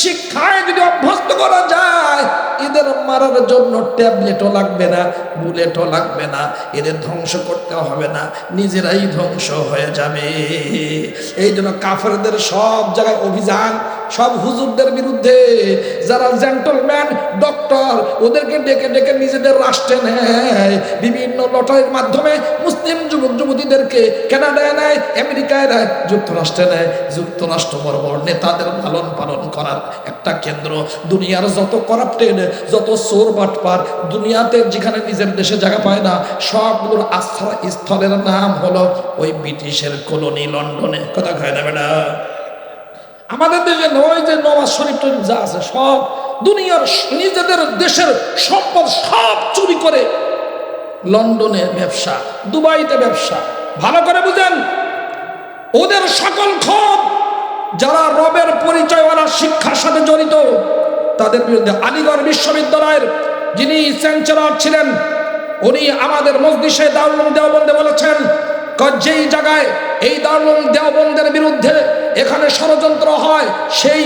শিক্ষায় যদি অভ্যস্ত করা যায়, এদের মারার জন্য ট্যাবলেটও লাগবে না, বুলেটও লাগবে না, এদের ধ্বংস করতে হবে না, নিজেরাই ধ্বংস হয়ে যাবে। এই জন্য কাফেরদের সব জায়গায় অভিযান, সব হুজুরদের বিরুদ্ধে। যারা জেন্টলম্যান ডক্টর, ওদেরকে ডেকে ডেকে নিজেদের রাষ্ট্রে নেয়, বিভিন্ন লটারির মাধ্যমে মুসলিম যুবক যুবতীদেরকে কানাডায় নেয়, আমেরিকায় নেয়, যুক্তরাষ্ট্রে নেয়। যুক্তরাষ্ট্র বড় বড় নেতাদের লালন পালন করার একটা কেন্দ্র। দুনিয়ার যত করাপ্টেড, যত চোর বাটপার দুনিয়াতে যেখানে নিজের দেশে জায়গা পায় না, সবগুলোর আশ্রয় স্থলের নাম হলো ওই ব্রিটিশের কলোনি লন্ডনে। কথা খায় না বেটা? আমাদের দেশে নয় যে নওয়াজ শরীফ যা আছে সব দুনিয়ার নিজেদের দেশের সম্পদ সব চুরি করে লন্ডনে ব্যবসা, দুবাইতে ব্যবসা। ভালো করে বুঝেন, ওদের সকল ক্ষোভ যারা রবের পরিচয়ওয়ালা শিক্ষার সাথে জড়িত তাদের বিরুদ্ধে। আলিগড় বিশ্ববিদ্যালয়ের যিনি চ্যান্সেলর ছিলেন, উনি আমাদের মজলিসে দারুল উলুম দেওবন্দে বলেছেন, যেই জায়গায় এই দারুল উলুম দেওবন্দের বিরুদ্ধে এখানে ষড়যন্ত্র হয়, সেই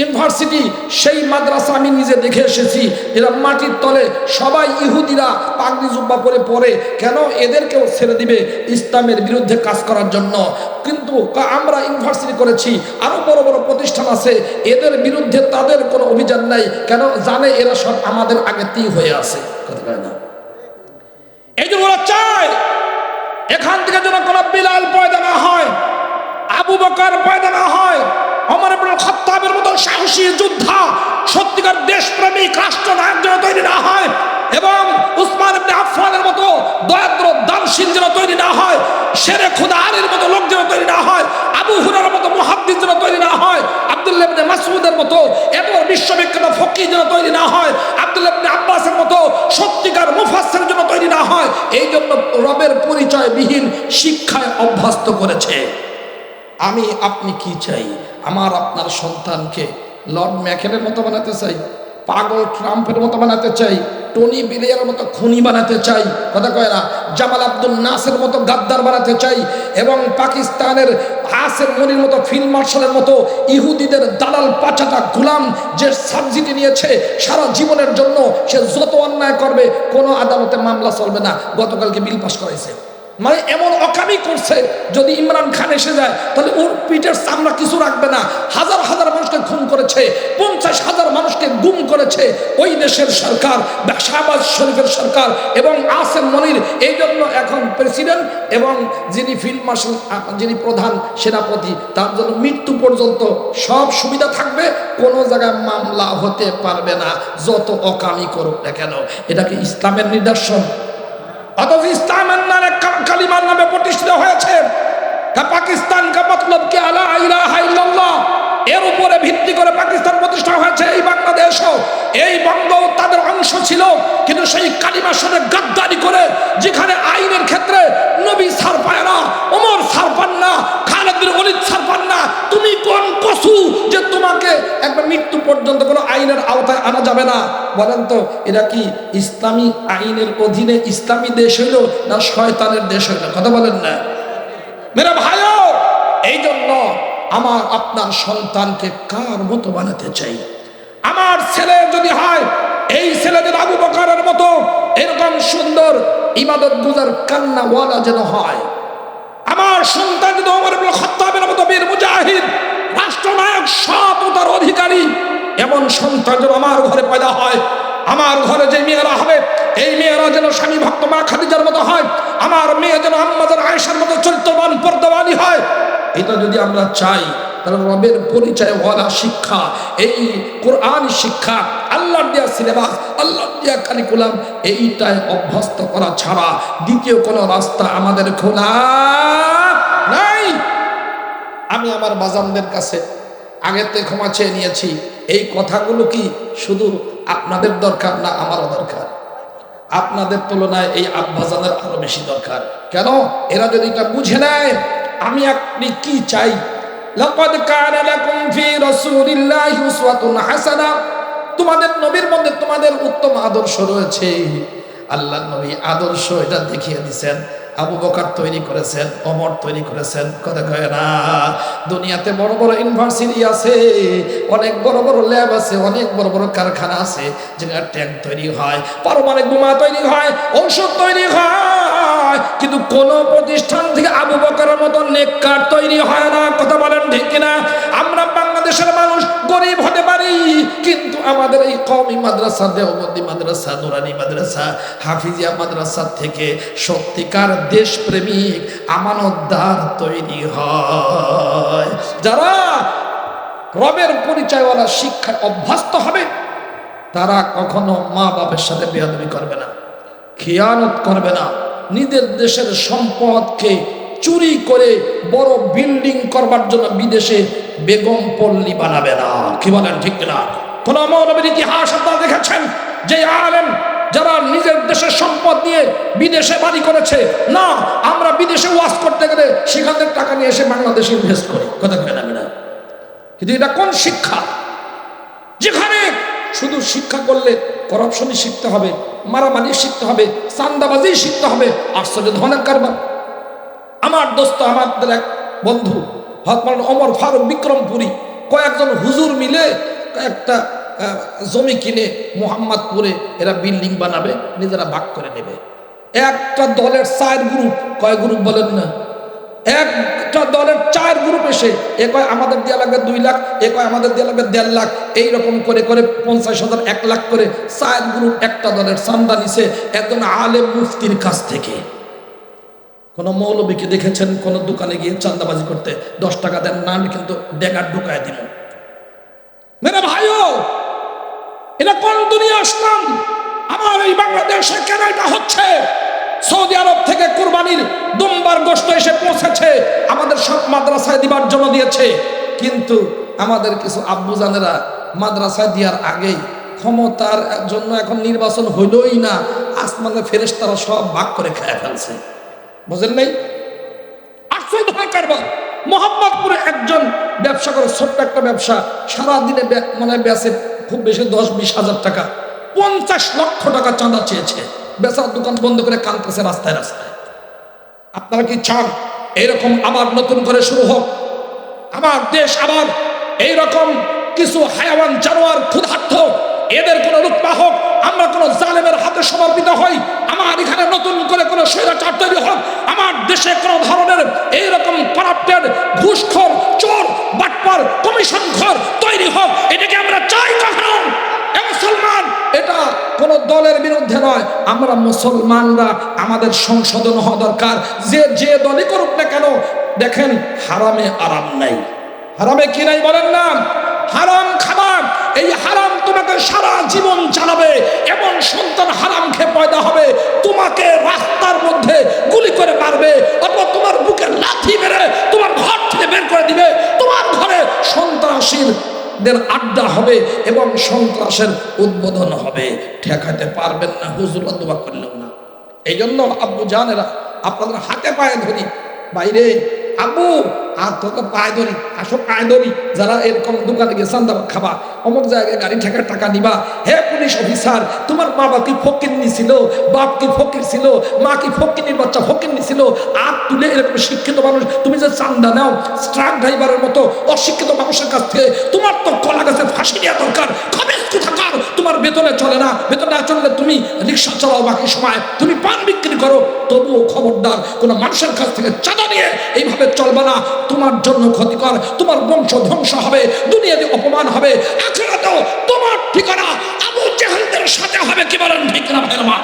ইউনিভার্সিটি, সেই মাদ্রাসা আমি নিজে দেখে এসেছি, এরা মাটির তলে সবাই ইহুদিরা পাগড়ি জুব্বা পরে পড়ে। কেন? এদেরকেও ছেড়ে দিবে ইসলামের বিরুদ্ধে কাজ করার জন্য। কিন্তু আমরা ইউনিভার্সিটি করেছি, আরো বড় বড় প্রতিষ্ঠান আছে, এদের বিরুদ্ধে তাদের কোনো অভিযান নাই। কেন? জানে এরা সব আমাদের আগেতেই হয়ে আছে। কথা বলে না? এই জন্য ওরা চায় এখান থেকে যেন কোনো বিলাল পয়দা না হয়, আবু বকর পয়দা না হয়, ওমর ইবনে খাত্তাবের মতো সাহসী যোদ্ধা, সত্যিকার দেশপ্রেমিক রাষ্ট্রনায়ক যেন তৈরি না হয়, এবং উসমান ইবনে আফফানের মতো দয়াদ্র দানশীল যেন তৈরি না হয়, শেরে খুদা আলীর মতো লোক যেন তৈরি না হয়, আবু হুরায়রার মতো মুহাদ্দিস যেন তৈরি না হয়, আব্দুল্লাহ ইবনে মাসউদের মতো এত বিশ্ববিখ্যাত ফকিহ যেন তৈরি না হয়, আব্দুল্লাহ ইবনে আব্বাসের মতো সত্যিকার মুফাসসির যেন তৈরি না হয়, এই জন্য রবের পরিচয়বিহীন শিক্ষায় অভ্যস্ত করেছে। আমি আপনি কি চাই? আমার আপনার সন্তানকে লর্ড ম্যাকেনের মতো বানাতে চাই, পাগল ট্রাম্পের মতো বানাতে চাই, টনি ব্লেয়ারের মতো খুনি বানাতে চাই, কথা কয় না, জামাল আব্দুল নাসের মতো গাদ্দার বানাতে চাই, এবং পাকিস্তানের আসের মনির মতো ফিল্ড মার্শালের মতো ইহুদিদের দালাল পাচাটা গোলাম যে সাবসিডি নিয়েছে সারা জীবনের জন্য, সে যত অন্যায় করবে কোনো আদালতে মামলা চলবে না। গতকালকে বিল পাস করাইছে, মানে এমন অকামি করছে, যদি ইমরান খান এসে যায় তাহলে ওর পিঠের চামড়া কিছু রাখবে না। হাজার হাজার মানুষকে খুন করেছে, 50,000 মানুষকে গুম করেছে ওই দেশের সরকার, শাহবাজ শরীফের সরকার এবং আসেম মনির। এই জন্য এখন প্রেসিডেন্ট এবং যিনি ফিল্ড মার্শাল, যিনি প্রধান সেনাপতি, তার জন্য মৃত্যু পর্যন্ত সব সুবিধা থাকবে, কোনো জায়গায় মামলা হতে পারবে না, যত অকামি করুক না কেন। এটা কি ইসলামের নিদর্শন? অথচ ইসলামের নামে কালিমার নামে প্রতিষ্ঠিত হয়েছে পাকিস্তান কা মতলব কি আলা ইলাহা ইল্লাল্লাহ, এর উপরে ভিত্তি করে পাকিস্তান প্রতিষ্ঠা হয়েছে। এই বাংলাদেশও, এই বঙ্গও তাদের অংশ ছিল, কিন্তু সেই কালিমার সাথে গাদ্দারি করে, যেখানে আইনের ক্ষেত্রে নবী ছাড় পায় না, ওমর ছাড় পান না, খালিদ বিন ওয়ালিদ ছাড় পান না, তুমি কোন কসু যে তোমাকে একবার মৃত্যু পর্যন্ত কোনো আইনের আওতায় আনা যাবে না? বলেন তো, এটা কি ইসলামী আইনের অধীনে ইসলামী দেশ হইল না শয়তানের দেশ হইল? কথা বলেন না মেরা ভাইও। এই জন্য আমার আপনার সন্তানকে কার মতো বানাতে চাই? আমার ছেলে যদি হয়, এই ছেলেদের আবু বকরের মতো এরকম সুন্দর ইবাদত গুজার কান্নাওয়ালা যেন হয়। আমার সন্তান যদি ওমর ইবনে খাত্তাবের মতো বীর মুজাহিদ, রাষ্ট্রনায়ক, সততার অধিকারী, এমন সন্তান যেন আমার ঘরে পয়দা হয়। আমার ঘরে যে মেয়েরা হবে, এই মেয়েরা যেন স্বামী ভক্ত মা খাদিজার মতো হয়। আমার মেয়ে যেন আম্মাজান আয়েশার মতো চরিত্রবান পর্দাওয়ালি হয়। এটা যদি আমরা চাই, তাহলে রবের পরিচয় ওয়ালা শিক্ষা, এই কোরআন শিক্ষা, আল্লাহর দেয়া সিলেবাস, আল্লাহর দেয়া কারিকুলাম, এইটাই অভ্যস্ত করা ছাড়া দ্বিতীয় কোনো রাস্তা আমাদের খোলা নাই। আমি আমার বাজানদের কাছে আগেতে ক্ষমা চেয়ে নিয়েছি। এই কথাগুলো কি শুধু আপনাদের দরকার না, আমারও দরকার? আপনাদের তুলনায় এই আব্বাজানের আরো বেশি দরকার। কেন? এরা যদি এটা বুঝে নেয় আমি আপনি কি চাই। লাকাদ কানা লাকুম ফি রাসূলিল্লাহি উসওয়াতুন হাসানাহ, তোমাদের নবীর মধ্যে তোমাদের উত্তম আদর্শ রয়েছে। আল্লাহর নবী আদর্শ এটা দেখিয়ে দিয়েছেন। আবু বকর তৈরি করেছেন, ওমর তৈরি করেছেন, কথা কয় না? দুনিয়াতে বড় বড় ইউনিভার্সিটি আছে, অনেক বড় বড় ল্যাব আছে, অনেক বড় বড় কারখানা আছে, যেখানে ট্যাঙ্ক তৈরি হয়, পারমাণবিক বোমা তৈরি হয়, ঔষধ তৈরি হয়, কিন্তু কোন প্রতিষ্ঠান থেকে আবু বকরের মতো নেককার তৈরি হয় না। কথা বলেন ঠিক কিনা? আমরা বাংলাদেশের মানুষ গরিব হতে পারি, কিন্তু আমাদের এই কওমি মাদ্রাসা, দেওবন্দি মাদ্রাসা, নুরানি মাদ্রাসা, হাফিজিয়া মাদ্রাসা থেকে সত্যিকার দেশপ্রেমিক আমানতদার তৈরি হয়। যারা রবের পরিচয়ওয়ালা শিক্ষায় অভ্যস্ত হবে, তারা কখনো মা বাপের সাথে বেয়াদবি করবে না, খিয়ানত করবে না, নিজের দেশের সম্পদকে চুরি করে বড় বিল্ডিং করবার জন্য বিদেশে বেগম পল্লী বানাবে না। কি বলেন ঠিক না? কোন মৌলবীর ইতিহাস আপনারা দেখেছেন যে আলেম যারা নিজের দেশের সম্পদ নিয়ে বিদেশে বাড়ি করেছে? না, আমরা বিদেশে ওয়াজ করতে গেলে সেখান থেকে টাকা নিয়ে এসে বাংলাদেশে ইনভেস্ট করি। কথা কেন আমি না? কিন্তু এটা কোন শিক্ষা? যেখানে শুধু শিক্ষা করলে করাপশনই শিখতে হবে, মারামারি শিখতে হবে, চান্দাবাজি শিখতে হবে, আশ্চর্য ধরনের কারবার। আমার দোস্ত, আমাদের এক বন্ধু হযরত ওমর ফারুক বিক্রমপুরী, কয়েকজন হুজুর মিলে একটা জমি কিনে মোহাম্মদপুরে এরা বিল্ডিং বানাবে, নিজেরা ভাগ করে নেবে। একটা দলের 4 গ্রুপ, কয় গ্রুপ বলেন না? একটা দলের 4 গ্রুপ এসে এ কয় আমাদের দেওয়া লাগবে 2 লাখ, এ কয় আমাদের দেওয়া লাগবে 1.5 লাখ, এইরকম করে করে 50,000, 1 লাখ করে 4 গ্রুপ একটা দলের চান্দা নিছে একজন আলেম মুফতির কাছ থেকে। কোন মৌলবীকে দেখেছেন কোন দোকানে গিয়ে চান্দাবাজি করতে? 10 টাকা দেন, না কিন্তু ডেগার ঢুকায় দিব। মেরা ভাইও, এটা কোন দুনিয়া আসলাম? আমার এই বাংলাদেশে কেন এটা হচ্ছে? সৌদি আরব থেকে কুরবানির দুম্বার গোশত এসে পৌঁছেছে, আমাদের সব মাদ্রাসায় দিবার জন্য দিয়েছে, কিন্তু আমাদের কিছু আব্বুজানেরা মাদ্রাসায় দেওয়ার আগেই ক্ষমতার জন্য এখন নির্বাচন হইলই না, আসমানের ফেরেশতারা সব ভাগ করে খেয়ে ফেলছে। বুঝেন নাই? আশ্চর্য হয় কারবার। মোহাম্মদপুরে একজন ব্যবসা করে, ছোট্ট একটা ব্যবসা, সারাদিনে মানে বেচে খুব বেশি 10-20 হাজার টাকা, 50 লক্ষ টাকা চাঁদা চেয়েছে, বেচার দোকান বন্ধ করে কাঁদতেছে রাস্তায় রাস্তায়। আপনারা কি চান এইরকম আবার নতুন করে শুরু হোক? আমার দেশ আবার এইরকম কিছু হায়াওয়ান জানোয়ার ক্ষুধার্ত এদের কোনো রূপা হোক, আমরা কোনো জালেমের হাতে সমর্পিত হই, আমার এখানে নতুন করে কোনো স্বৈরাচার তৈরি হোক, আমার দেশে কোনো ধরনের এইরকম করাপ্টেড ঘুষখোর চোর বাটপার কমিশনখোর তৈরি হোক, এটাকে আমরা চাই কখনো? মুসলমান, এটা কোন দলের বিরুদ্ধে নয়, আমরা মুসলমানরা আমাদের সংশোধন হওয়া দরকার। যে দলই করুক না কেন, দেখেন হারামে আরাম নাই। হারামে কি নাই বলেন না? হারাম খাবার, এই হারাম তোমাকে সারা জীবন চালাবে। এমন সন্তান হারাম খেয়ে পয়দা হবে, তোমাকে রাস্তার মধ্যে গুলি করে মারবে, অথবা তোমার বুকে লাথি মেরে তোমার ঘর থেকে বের করে দিবে। তোমার ঘরে সন্ত্রাসীর আড্ডা হবে এবং সন্ত্রাসের উদ্বোধন হবে, ঠেকাতে পারবেন না, হুজুর দোয়া করলেও না। এই জন্য আব্বু জানেরা, আপনাদের হাতে পায়ে ধরি, বাইরে আব্বু আর তোকে পায়ে ধরি, আসো পায়ে ধরি, যারা এরকম দোকানে গিয়ে চান্দা খাবা, অমুক জায়গায় গাড়ি ঠেকার টাকা নিবা, হে পুলিশ অফিসার, তোমার বাবা কি ফকির ছিল, বাপ কি ফকির ছিল, মা কি ফকিরের বাচ্চা ফকির ছিল, আর তুলে এরকম শিক্ষিত মানুষ তুমি যে চান্দা নাও ট্রাক ড্রাইভারের মতো অশিক্ষিত মানুষের কাছ থেকে, তোমার তো কলা গাছে ফাঁসি নেওয়া দরকার। খবিস কোথাকার, তোমার বেতনে চলে না, বেতনে না চললে তুমি রিক্সা চালাও, বাকি সময় তুমি পান বিক্রি করো, তবুও খবরদার কোনো মানুষের কাছ থেকে চাঁদা নিয়ে এইভাবে চলবে না। তোমার জন্য ক্ষতিকর, তোমার বংশ ধ্বংস হবে, দুনিয়াতে অপমান হবে, আখিরাতেও তোমার ঠিকানা আবু জেহেলদের সাথে হবে। কি বলেন ঠিক না ভাইরা?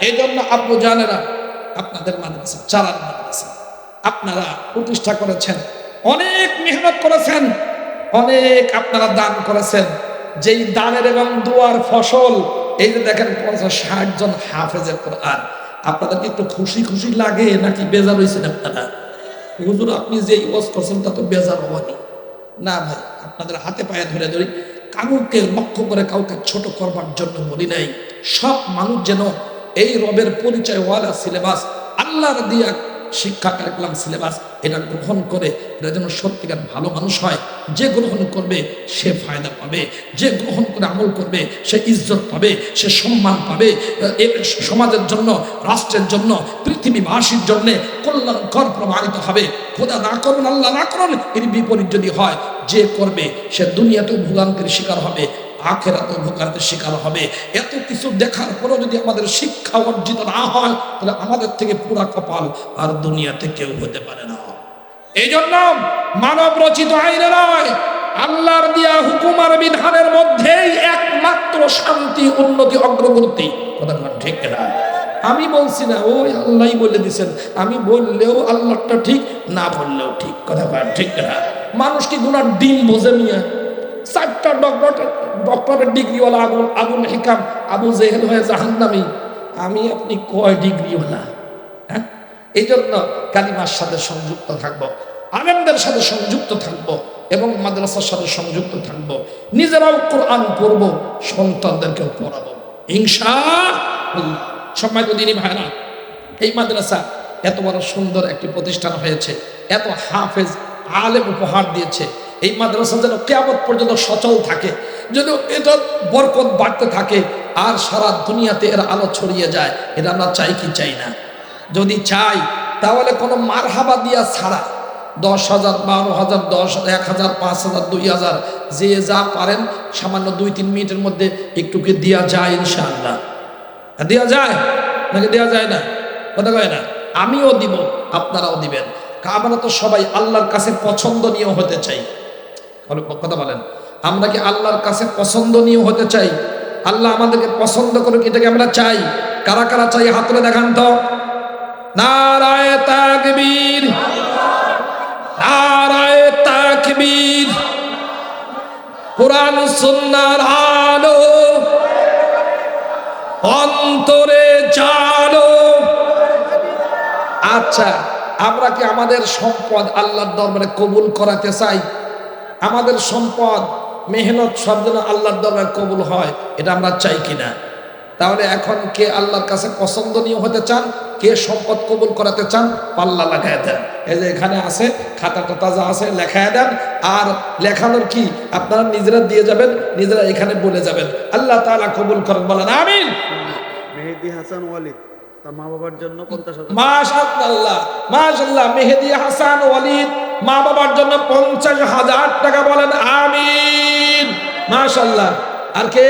এই জন্য আব্বু জানেরা, আপনাদের মাদ্রাসা, চালান মাদ্রাসা আপনারা প্রতিষ্ঠা করেছেন, অনেক মেহনত করেছেন, অনেক আপনারা দান করেছেন। যেই দানের এবং দুয়ার ফসল, এই যে দেখেন 50-60 জন হাফেজের কোরআন, আপনাদের কি একটু খুশি খুশি লাগে নাকি বেজার হয়েছেন আপনারা? হুজুর আপনি যে ওয়াজ করছেন তা তো বেজার হবানি না ভাই, আপনাদের হাতে পায়ে ধরে ধরি, কাউকে লক্ষ্য করে কাউকে ছোট করবার জন্য বলি নাই। সব মানুষ যেন এই রবের পরিচয় ওয়ালা সিলেবাস, আল্লাহর দিয়া শিক্ষা কারিকুলাম সিলেবাস, এটা গ্রহণ করে এটা যেন সত্যিকার ভালো মানুষ হয়। যে গ্রহণ করবে সে ফায়দা পাবে, যে গ্রহণ করে আমল করবে সে ইজ্জত পাবে, সে সম্মান পাবে, সমাজের জন্য, রাষ্ট্রের জন্য, পৃথিবীবাসীর জন্য কল্যাণকর প্রমাণিত হবে। খোদা না করুন, আল্লাহ না করুন, এর বিপরীত যদি হয়, যে করবে সে দুনিয়াতেও ভোগান্তির শিকার হবে, আখেরাতেও ভোগান্তির শিকার হবে। এত কিছু দেখার পরও যদি আমাদের শিক্ষা অর্জিত না হয়, তাহলে আমাদের থেকে পুরা কপাল আর দুনিয়াতে কেউ হতে পারে না। এই জন্য মানব রচিত আইনে নয়, আল্লাহর দিয়া হুকুম আর বিধানের মধ্যেই একমাত্র শান্তি, উন্নতি, অগ্রগতি। কথা ঠিক না? আমি বলছি না, ওই আল্লাহই বলে দিছেন, আমি বললেও আল্লাহটা ঠিক, না বললেও ঠিক। কথা ঠিক না? মানুষ কি গুনার ডিম বোঝে নিয়ে 4টা ডক্টরের ডিগ্রিওয়ালা আবুল হিকাম আবু জেহেল হয়ে জাহান্নামী, আমি আপনি কয় ডিগ্রিওয়ালা? হ্যাঁ, এই জন্য কালিমার সাথে সংযুক্ত থাকবো, আলেমদের সাথে সংযুক্ত থাকবো এবং মাদ্রাসার সাথে সংযুক্ত থাকবো, নিজেরাও কোরআন পড়বো, সন্তানদেরকেও পড়াবো ইনশাআল্লাহ। সম্মানিত দিনী ভাইরা, এই মাদ্রাসা এত বড় সুন্দর একটি প্রতিষ্ঠান হয়েছে, এত হাফেজ আলেম উপহার দিয়েছে। এই মাদ্রাসা যেন কিয়ামত পর্যন্ত সচল থাকে, যেন এটা বরকত বাড়তে থাকে আর সারা দুনিয়াতে এর আলো ছড়িয়ে যায়। এটা আমরা চাই কি চাই না? যদি চাই তাহলে কোনো মারহাবা দিয়া ছাড়া 10,000, 12,000, 10,000, 1,000, 5,000, 2,000 যে যা পারেন সামান্য 2-3 মিনিটের মধ্যে একটুকে দেওয়া যায় ইনশাআল্লাহ। দেওয়া যায় নাকি দেওয়া যায় না? কথা কয় না? আমিও দিব, আপনারাও দিবেন। আমরা তো সবাই আল্লাহর কাছে পছন্দনীয় হতে চাই। কথা বলেন, আমরা কি আল্লাহর কাছে পছন্দনীয় হতে চাই? আল্লাহ আমাদেরকে পছন্দ করুক, এটাকে আমরা চাই। কারা কারা চাই হাত তুলে দেখান তো। নারায়ে তাকবীর, নারায়ে তাকবীর। কুরআন সুন্নাহর আলো অন্তরে জালো। আচ্ছা, আমরা কি আমাদের সম্পদ আল্লাহর দরবারে কবুল করাতে চাই? আমাদের সম্পদ মেহনত সব যেন আল্লাহর দরবারে কবুল হয়, এটা আমরা চাই কিনা? তাহলে এখন কে আল্লাহর কাছে পছন্দনীয় হতে চান, কে সম্পদ কবুল করাতে চান, পাল্লা লাগায় দেন। এই যে এখানে আছে, খাতাটা তাজা আছে, লেখায় দেন। আর লেখানোর কি, আপনারা নিজেরা দিয়ে যাবেন, নিজেরা এখানে বলে যাবেন। আল্লাহ তাআলা কবুল করেন, বলেন আমিন। মেহেদী হাসান ওয়ালিদ তার মা বাবার জন্য 50,000। মাশাআল্লাহ, মাশাআল্লাহ। মেহেদী হাসান ওয়ালিদ মা বাবার জন্য 50,000 টাকা, বলেন আমিন। মাশাআল্লাহ। আর কে?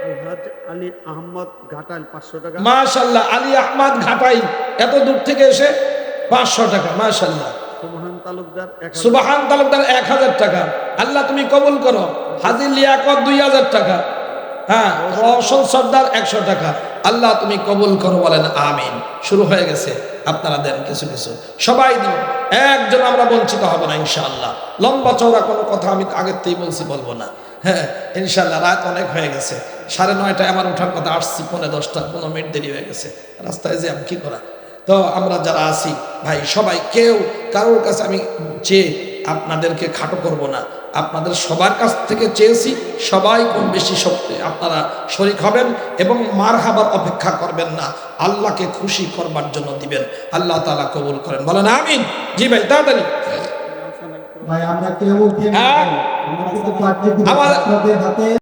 আলহাজ আলী আহমদ ঘাটাইল 500 টাকা। মাশাআল্লাহ, আলী আহমদ ঘাটাই এত দূর থেকে এসে 500 টাকা। মাশাআল্লাহ। সুবহান তালুকদার 1000। সুবহান তালুকদার 1000 টাকা। আল্লাহ তুমি কবুল করো। হাজী লিয়াকত 2000 টাকা। হ্যাঁ, রওশন সর্দার 100 টাকা। আল্লাহ তুমি কবুল করো, বলেন আমিন। শুরু হয়ে গেছে, আপনারা দেন কিছু কিছু, সবাই দিন, একজন আমরা বঞ্চিত হব না ইনশাআল্লাহ। লম্বা চওড়া কোনো কথা আমি আগের থেকেই বলছি, বলবো না। হ্যাঁ ইনশাআল্লাহ। রাত অনেক হয়ে গেছে, 9:30টায় আমার ওঠার কথা, আসছি 10:45, 15 মিনিট দেরি হয়ে গেছে। রাস্তায় যে আমি কি করা। তো আমরা যারা আছি ভাই সবাই, কেউ কারোর কাছে আমি চেয়ে আপনাদেরকে খাটো করব না, আপনাদের সবার কাছ থেকে চেয়েছি, সবাই কম বেশি শক্তি আপনারা শরীক হবেন এবং মারহাবার অপেক্ষা করবেন না, আল্লাহকে খুশি করবার জন্য দিবেন। আল্লাহ তাআলা কবুল করেন, বলেন আমিন। জি ভাই, তাড়াতাড়ি। ভাই আমরা কেউ হ্যাঁ? আমরা কিন্তু আমার হাতে